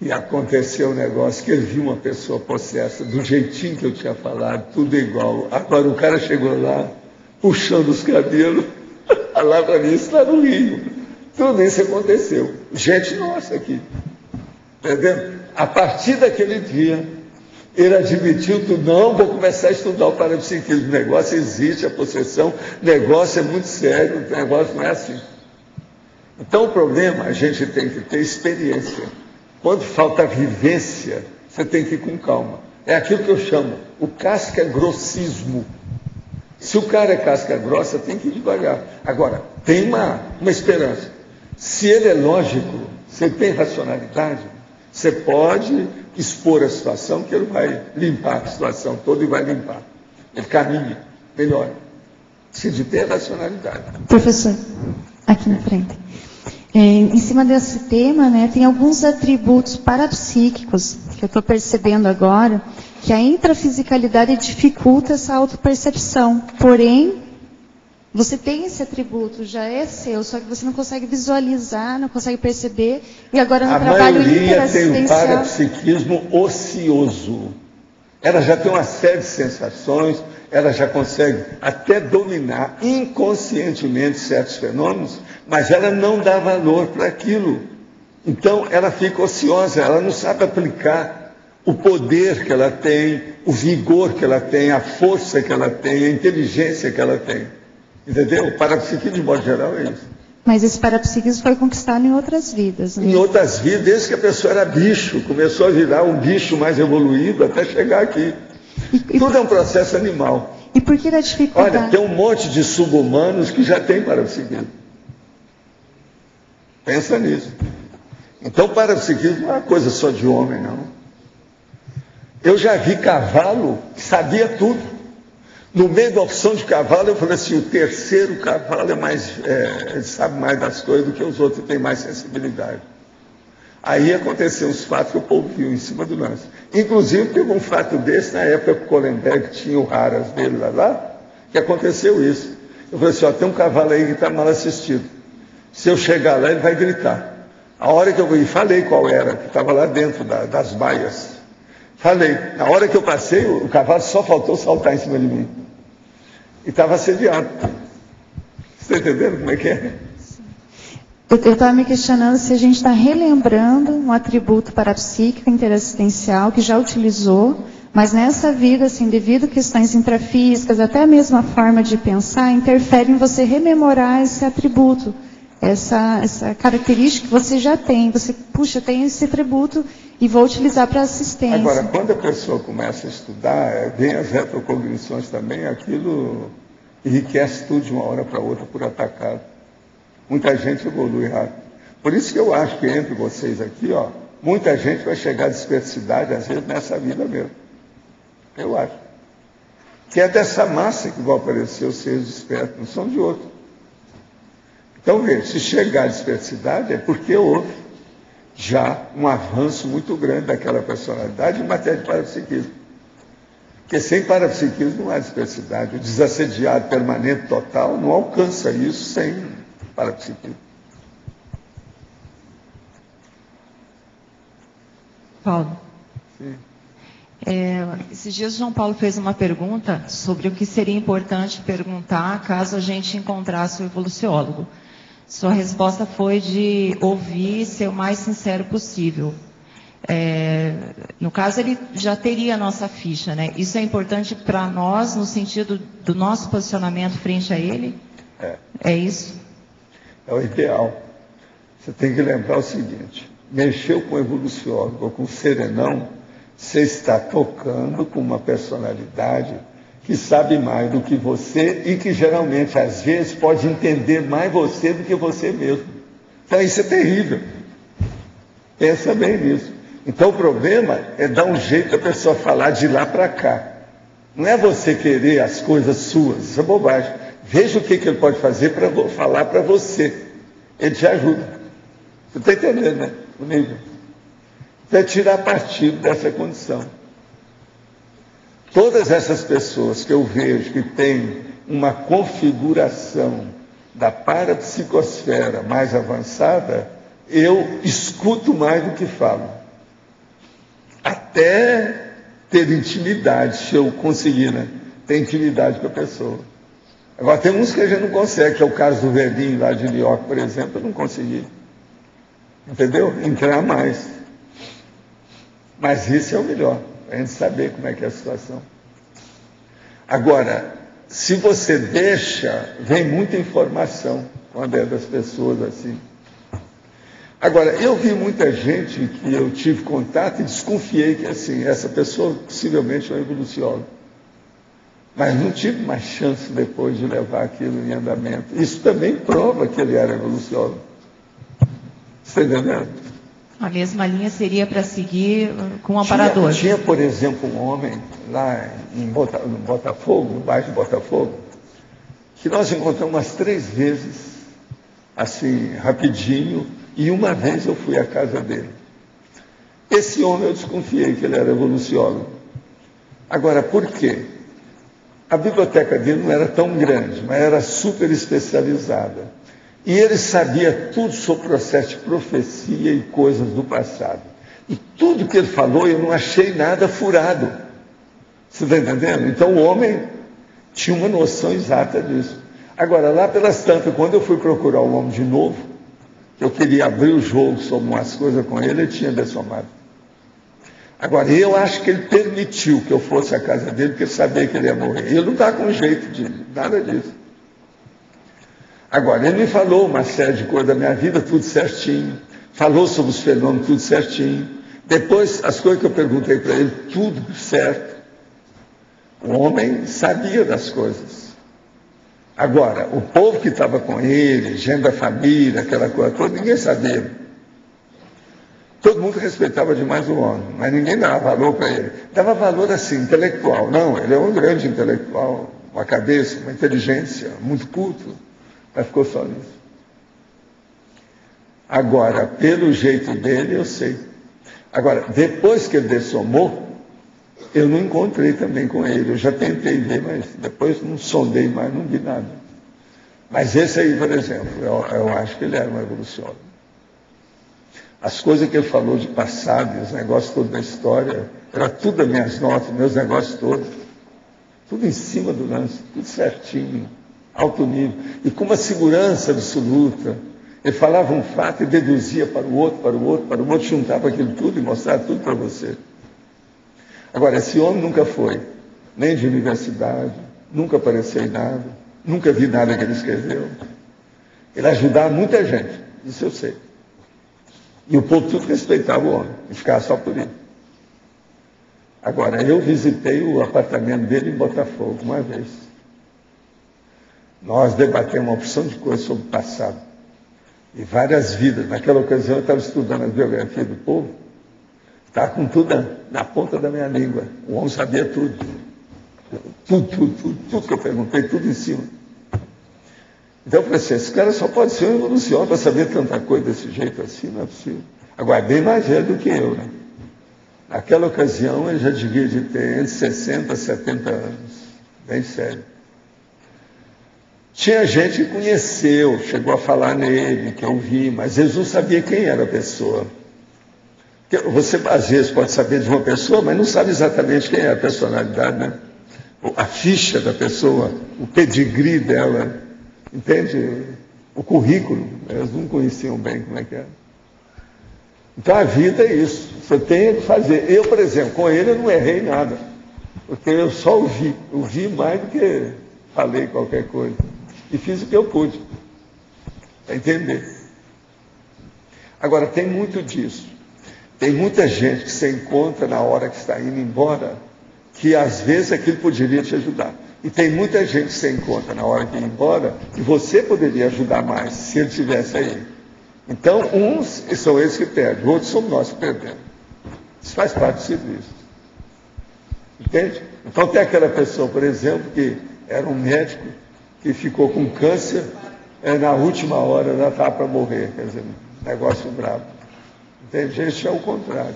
E aconteceu um negócio que ele viu uma pessoa possessa, do jeitinho que eu tinha falado, tudo igual. Agora o cara chegou lá, puxando os cabelos, lá para mim, isso lá no Rio. Tudo isso aconteceu. Gente nossa aqui. Entendeu? A partir daquele dia, ele admitiu tudo. Não, vou começar a estudar o parapsiquismo. O negócio existe, a possessão. O negócio é muito sério. O negócio não é assim. Então, o problema, a gente tem que ter experiência. Quando falta vivência, você tem que ir com calma. É aquilo que eu chamo o casca-grossismo. Se o cara é casca grossa, tem que ir devagar. Agora, tem uma esperança. Se ele é lógico, se ele tem racionalidade, você pode expor a situação, que ele vai limpar a situação toda e vai limpar. Ele caminha melhor. Se de ter racionalidade. Professor, aqui na frente. Em cima desse tema, né, tem alguns atributos parapsíquicos que eu estou percebendo agora, que a intrafisicalidade dificulta essa autopercepção. Porém, você tem esse atributo, já é seu, só que você não consegue visualizar, não consegue perceber. E agora no trabalho interassistencial... A maioria tem o parapsiquismo ocioso. Ela já tem uma série de sensações, ela já consegue até dominar inconscientemente certos fenômenos, mas ela não dá valor para aquilo. Então, ela fica ociosa, ela não sabe aplicar o poder que ela tem, o vigor que ela tem, a força que ela tem, a inteligência que ela tem. Entendeu? O parapsiquismo, de modo geral, é isso. Mas esse parapsiquismo foi conquistado em outras vidas, né? Em outras vidas, desde que a pessoa era bicho, começou a virar um bicho mais evoluído até chegar aqui. Tudo é um processo animal. E por que a dificuldade? Olha, tem um monte de sub-humanos que já tem parapsiquismo. Pensa nisso. Então, parapsiquismo não é uma coisa só de homem, não. Eu já vi cavalo que sabia tudo. No meio da opção de cavalo, eu falei assim, o terceiro cavalo ele sabe mais das coisas do que os outros, tem mais sensibilidade. Aí aconteceu uns fatos que o povo viu em cima do lance. Inclusive, teve um fato desse, na época que o Kohlenberg tinha o Haras dele lá, que aconteceu isso. Eu falei assim, tem um cavalo aí que está mal assistido. Se eu chegar lá, ele vai gritar. A hora que eu vi, falei qual era, que estava lá dentro das baias. Falei, na hora que eu passei, o cavalo só faltou saltar em cima de mim. E estava assediado. Você está entendendo como é que é? Eu estava me questionando se a gente está relembrando um atributo parapsíquico interassistencial que já utilizou, mas nessa vida, assim, devido a questões intrafísicas, até a mesma forma de pensar, interfere em você rememorar esse atributo, essa característica que você já tem. Você, puxa, tem esse atributo e vou utilizar para assistência. Agora, quando a pessoa começa a estudar, vem as retrocognições também, aquilo enriquece tudo de uma hora para outra por atacado. Muita gente evolui rápido. Por isso que eu acho que entre vocês aqui, muita gente vai chegar à dispersidade, às vezes, nessa vida mesmo. Eu acho. Que é dessa massa que vão aparecer os seres despertos, não são de outro. Então, veja, se chegar à dispersidade é porque houve já um avanço muito grande daquela personalidade em matéria de parapsiquismo. Porque sem parapsiquismo não há dispersidade. O desassediado permanente total não alcança isso sem parapsiquismo. Paulo. Sim. Esses dias o João Paulo fez uma pergunta sobre o que seria importante perguntar caso a gente encontrasse o evoluciólogo. Sua resposta foi de ouvir e ser o mais sincero possível. No caso, ele já teria a nossa ficha, né? Isso é importante para nós no sentido do nosso posicionamento frente a ele? É isso? É o ideal. Você tem que lembrar o seguinte, mexeu com o evoluciólogo ou com o serenão, você está tocando com uma personalidade que sabe mais do que você e que geralmente, às vezes, pode entender mais você do que você mesmo. Então isso é terrível. Pensa bem nisso. Então o problema é dar um jeito da pessoa falar de lá para cá. Não é você querer as coisas suas, isso é bobagem. Veja o que ele pode fazer para falar para você. Ele te ajuda. Você está entendendo, né? O nível. Então é tirar partido dessa condição. Todas essas pessoas que eu vejo que têm uma configuração da parapsicosfera mais avançada, eu escuto mais do que falo. Até ter intimidade, se eu conseguir, né? Ter intimidade com a pessoa. Agora, tem uns que a gente não consegue, que é o caso do velhinho lá de New York, por exemplo, eu não consegui. Entendeu? Entrar mais. Mas isso é o melhor, a gente saber como é que é a situação. Agora, se você deixa, vem muita informação quando é das pessoas assim. Agora, eu vi muita gente que eu tive contato e desconfiei que assim, essa pessoa possivelmente é um evoluciólogo. Mas não tive mais chance depois de levar aquilo em andamento. Isso também prova que ele era evoluciólogo. Você está entendendo? A mesma linha seria para seguir com o amparador. Tinha, por exemplo, um homem lá em Botafogo, no bairro de Botafogo, que nós encontramos umas 3 vezes, assim, rapidinho, e uma vez eu fui à casa dele. Esse homem eu desconfiei que ele era evoluciólogo. Agora, por quê? A biblioteca dele não era tão grande, mas era super especializada. E ele sabia tudo sobre o processo de profecia e coisas do passado. E tudo que ele falou, eu não achei nada furado. Você está entendendo? Então o homem tinha uma noção exata disso. Agora, lá pelas tantas, quando eu fui procurar o homem de novo, eu queria abrir o jogo sobre umas coisas com ele, ele tinha dessomado. Agora, eu acho que ele permitiu que eu fosse à casa dele, porque ele sabia que ele ia morrer. Ele não está com jeito de nada disso. Agora, ele me falou uma série de coisas da minha vida, tudo certinho. Falou sobre os fenômenos, tudo certinho. Depois, as coisas que eu perguntei para ele, tudo certo. O homem sabia das coisas. Agora, o povo que estava com ele, gente da família, aquela coisa toda, ninguém sabia. Todo mundo respeitava demais o homem, mas ninguém dava valor para ele. Dava valor assim, intelectual. Não, ele é um grande intelectual, uma cabeça, uma inteligência, muito culto, mas ficou só nisso. Agora, pelo jeito dele, eu sei. Agora, depois que ele dessomou, eu não encontrei também com ele. Eu já tentei ver, mas depois não sondei mais, não vi nada. Mas esse aí, por exemplo, eu acho que ele era um evoluciólogo. As coisas que ele falou de passado, os negócios todos da história, era tudo as minhas notas, meus negócios todos. Tudo em cima do lance, tudo certinho, alto nível. E com uma segurança absoluta. Ele falava um fato e deduzia para o outro, para o outro, para o outro, juntava aquilo tudo e mostrava tudo para você. Agora, esse homem nunca foi, nem de universidade, nunca apareceu em nada, nunca vi nada que ele escreveu. Ele ajudava muita gente, isso eu sei. E o povo tudo respeitava o homem, e ficava só por ele. Agora, eu visitei o apartamento dele em Botafogo uma vez. Nós debatemos uma opção de coisas sobre o passado. E várias vidas. Naquela ocasião eu estava estudando a biografia do povo. Estava com tudo na ponta da minha língua. O homem sabia tudo. Tudo que eu perguntei, tudo em cima. Então eu falei assim, esse cara só pode ser um evolucionário para saber tanta coisa desse jeito assim, não é possível. Agora, bem mais velho do que eu, né? Naquela ocasião ele já devia de ter entre 60 e 70 anos. Bem sério. Tinha gente que conheceu, chegou a falar nele, que eu vi, mas eles não sabiam quem era a pessoa. Você, às vezes, pode saber de uma pessoa, mas não sabe exatamente quem é a personalidade, né? A ficha da pessoa, o pedigree dela, entende? O currículo, eles não conheciam bem como é que era. Então, a vida é isso, você tem que fazer. Eu, por exemplo, com ele eu não errei nada, porque eu só ouvi mais do que falei qualquer coisa. E fiz o que eu pude, para entender. Agora, tem muito disso. Tem muita gente que se encontra na hora que está indo embora, que às vezes aquilo poderia te ajudar. E tem muita gente que se encontra na hora que ir embora, que você poderia ajudar mais, se ele estivesse aí. Então, uns são eles que perdem, outros somos nós que perdemos. Isso faz parte do serviço. Entende? Então, tem aquela pessoa, por exemplo, que era um médico, que ficou com câncer, na última hora já estava para morrer, quer dizer, negócio bravo. Tem gente é o contrário.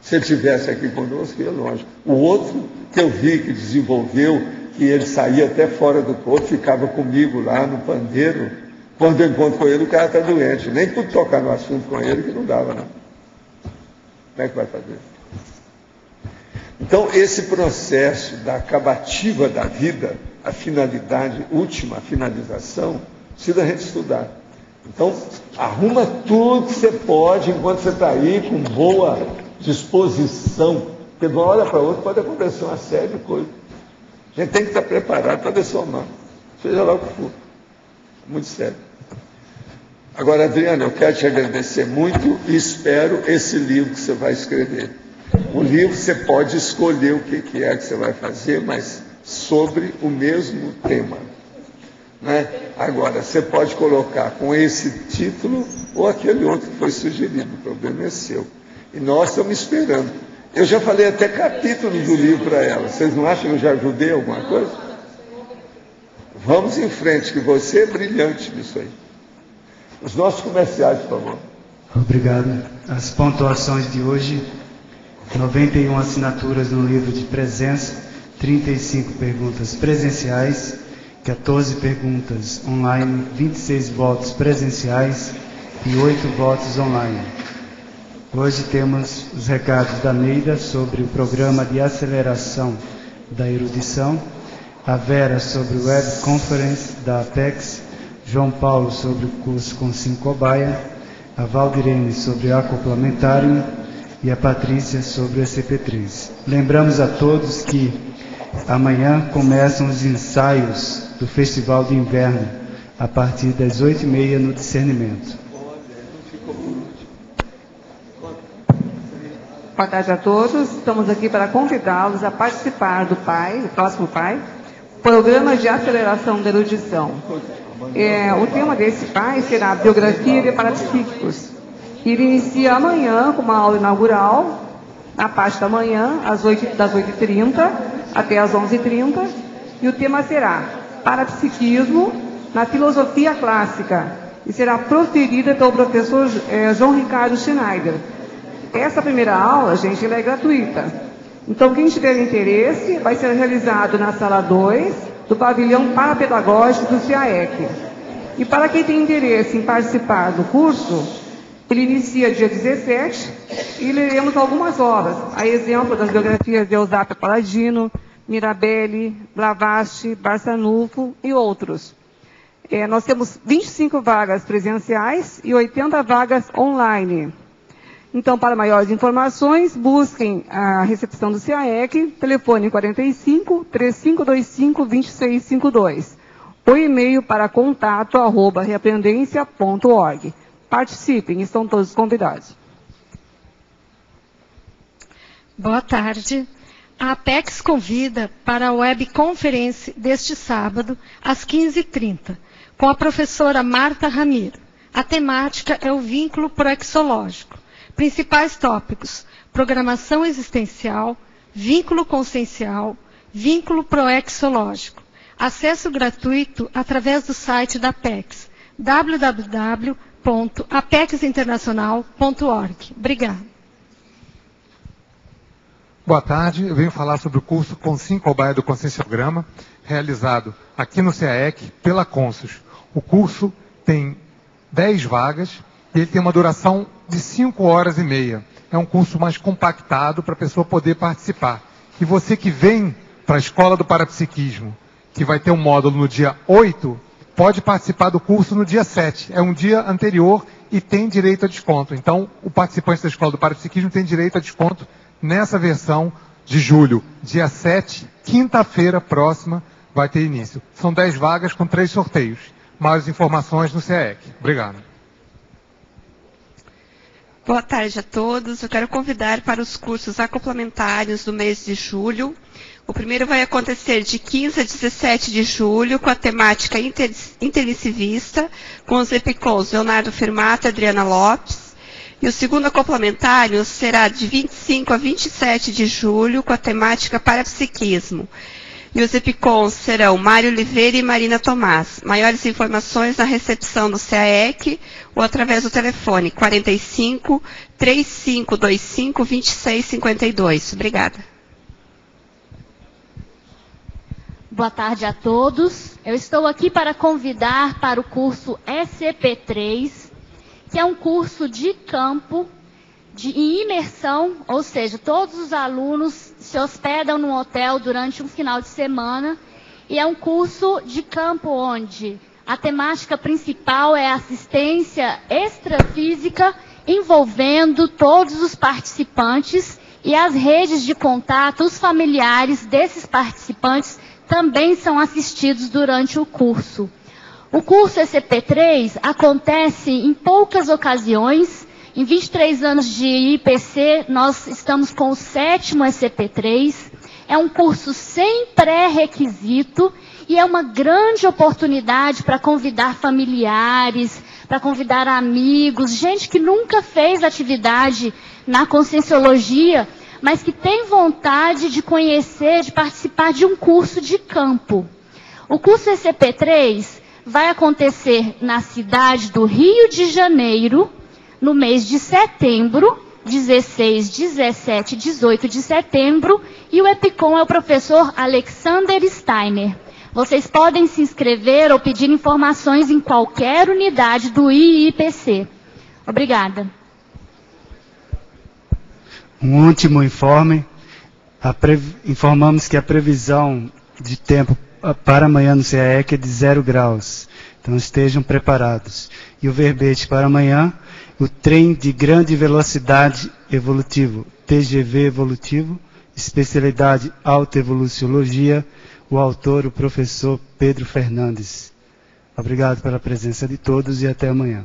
Se ele estivesse aqui conosco, ia longe. O outro que eu vi que desenvolveu, que ele saía até fora do corpo, ficava comigo lá no pandeiro, quando eu encontro com ele, o cara está doente. Nem pude tocar no assunto com ele, que não dava, não. Como é que vai fazer? Então, esse processo da acabativa da vida, a finalidade última, a finalização, precisa a gente estudar. Então, arruma tudo que você pode enquanto você está aí, com boa disposição, porque de uma hora para outra pode acontecer uma série de coisas. A gente tem que estar preparado para dessomar, seja lá o que for. Muito sério. Agora, Adriana, eu quero te agradecer muito e espero esse livro que você vai escrever. O livro você pode escolher o que é que você vai fazer, mas sobre o mesmo tema. Né? Agora, você pode colocar com esse título ou aquele outro que foi sugerido, o problema é seu. E nós estamos esperando. Eu já falei até capítulo do livro para ela. Vocês não acham que eu já ajudei alguma coisa? Vamos em frente, que você é brilhante nisso aí. Os nossos comerciais, por favor. Obrigado. As pontuações de hoje: 91 assinaturas no livro de presença, 35 perguntas presenciais, 14 perguntas online, 26 votos presenciais e 8 votos online. Hoje temos os recados da Neida sobre o programa de aceleração da erudição, a Vera sobre o Web Conference da Apex, João Paulo sobre o curso Consim Cobaia, a Valdirene sobre o acoplamentário e a Patrícia sobre o SCP-3. Lembramos a todos que amanhã começam os ensaios do Festival de Inverno, a partir das 8h30 no Discernimento. Boa tarde a todos. Estamos aqui para convidá-los a participar do PAI, do próximo PAI, Programa de Aceleração da Erudição. O tema desse PAI será a Biografia de Parapsíquicos. Ele inicia amanhã com uma aula inaugural, na parte da manhã, das 8h30 até as 11h30, e o tema será Parapsiquismo na Filosofia Clássica, e será proferida pelo professor João Ricardo Schneider. Essa primeira aula, gente, ela é gratuita. Então, quem tiver interesse, vai ser realizado na sala 2 do pavilhão parapedagógico do CIAEC. E para quem tem interesse em participar do curso, ele inicia dia 17 e leremos algumas obras, a exemplo das biografias de Eusébio Paladino, Mirabelli, Blavatsky, Barçanufo e outros. Nós temos 25 vagas presenciais e 80 vagas online. Então, para maiores informações, busquem a recepção do CIAEC, telefone 45-3525-2652, ou e-mail para contato@reaprendência.org. Participem, estão todos convidados. Boa tarde. A Apex convida para a webconferência deste sábado, às 15h30, com a professora Marta Ramiro. A temática é o vínculo proexológico. Principais tópicos: programação existencial, vínculo consciencial, vínculo proexológico. Acesso gratuito através do site da Apex, www.apexinternacional.org. Obrigada. Boa tarde, eu venho falar sobre o curso Consim Cobaia do Conscienciograma, realizado aqui no CIAEC pela Consus. O curso tem 10 vagas e ele tem uma duração de 5h30. É um curso mais compactado para a pessoa poder participar. E você que vem para a Escola do Parapsiquismo, que vai ter um módulo no dia 8, pode participar do curso no dia 7. É um dia anterior e tem direito a desconto. Então, o participante da Escola do Parapsiquismo tem direito a desconto nessa versão de julho. Dia 7, quinta-feira próxima, vai ter início. São 10 vagas com 3 sorteios. Mais informações no CIAEC. Obrigado. Boa tarde a todos. Eu quero convidar para os cursos acoplamentários do mês de julho. O primeiro vai acontecer de 15 a 17 de julho, com a temática intensivista, com os epicons Leonardo Fermata e Adriana Lopes. E o segundo acoplamentário será de 25 a 27 de julho, com a temática parapsiquismo. E os epicons serão Mário Oliveira e Marina Tomás. Maiores informações na recepção do CIAEC ou através do telefone 45-3525-2652. Obrigada. Boa tarde a todos. Eu estou aqui para convidar para o curso SCP-3, que é um curso de campo, em imersão, ou seja, todos os alunos se hospedam num hotel durante um final de semana, e é um curso de campo onde a temática principal é assistência extrafísica, envolvendo todos os participantes e as redes de contato, os familiares desses participantes também são assistidos durante o curso. O curso SCP-3 acontece em poucas ocasiões. Em 23 anos de IPC, nós estamos com o 7º SCP-3. É um curso sem pré-requisito e é uma grande oportunidade para convidar familiares, para convidar amigos, gente que nunca fez atividade na Conscienciologia, mas que tem vontade de conhecer, de participar de um curso de campo. O curso SCP-3 vai acontecer na cidade do Rio de Janeiro, no mês de setembro, 16, 17 e 18 de setembro, e o EPICOM é o professor Alexander Steiner. Vocês podem se inscrever ou pedir informações em qualquer unidade do IIPC. Obrigada. Um último informe. Informamos que a previsão de tempo para amanhã no CIAEC é de 0 graus. Então estejam preparados. E o verbete para amanhã, o trem de grande velocidade evolutivo, TGV evolutivo, especialidade autoevoluciologia, o autor, o professor Pedro Fernandes. Obrigado pela presença de todos e até amanhã.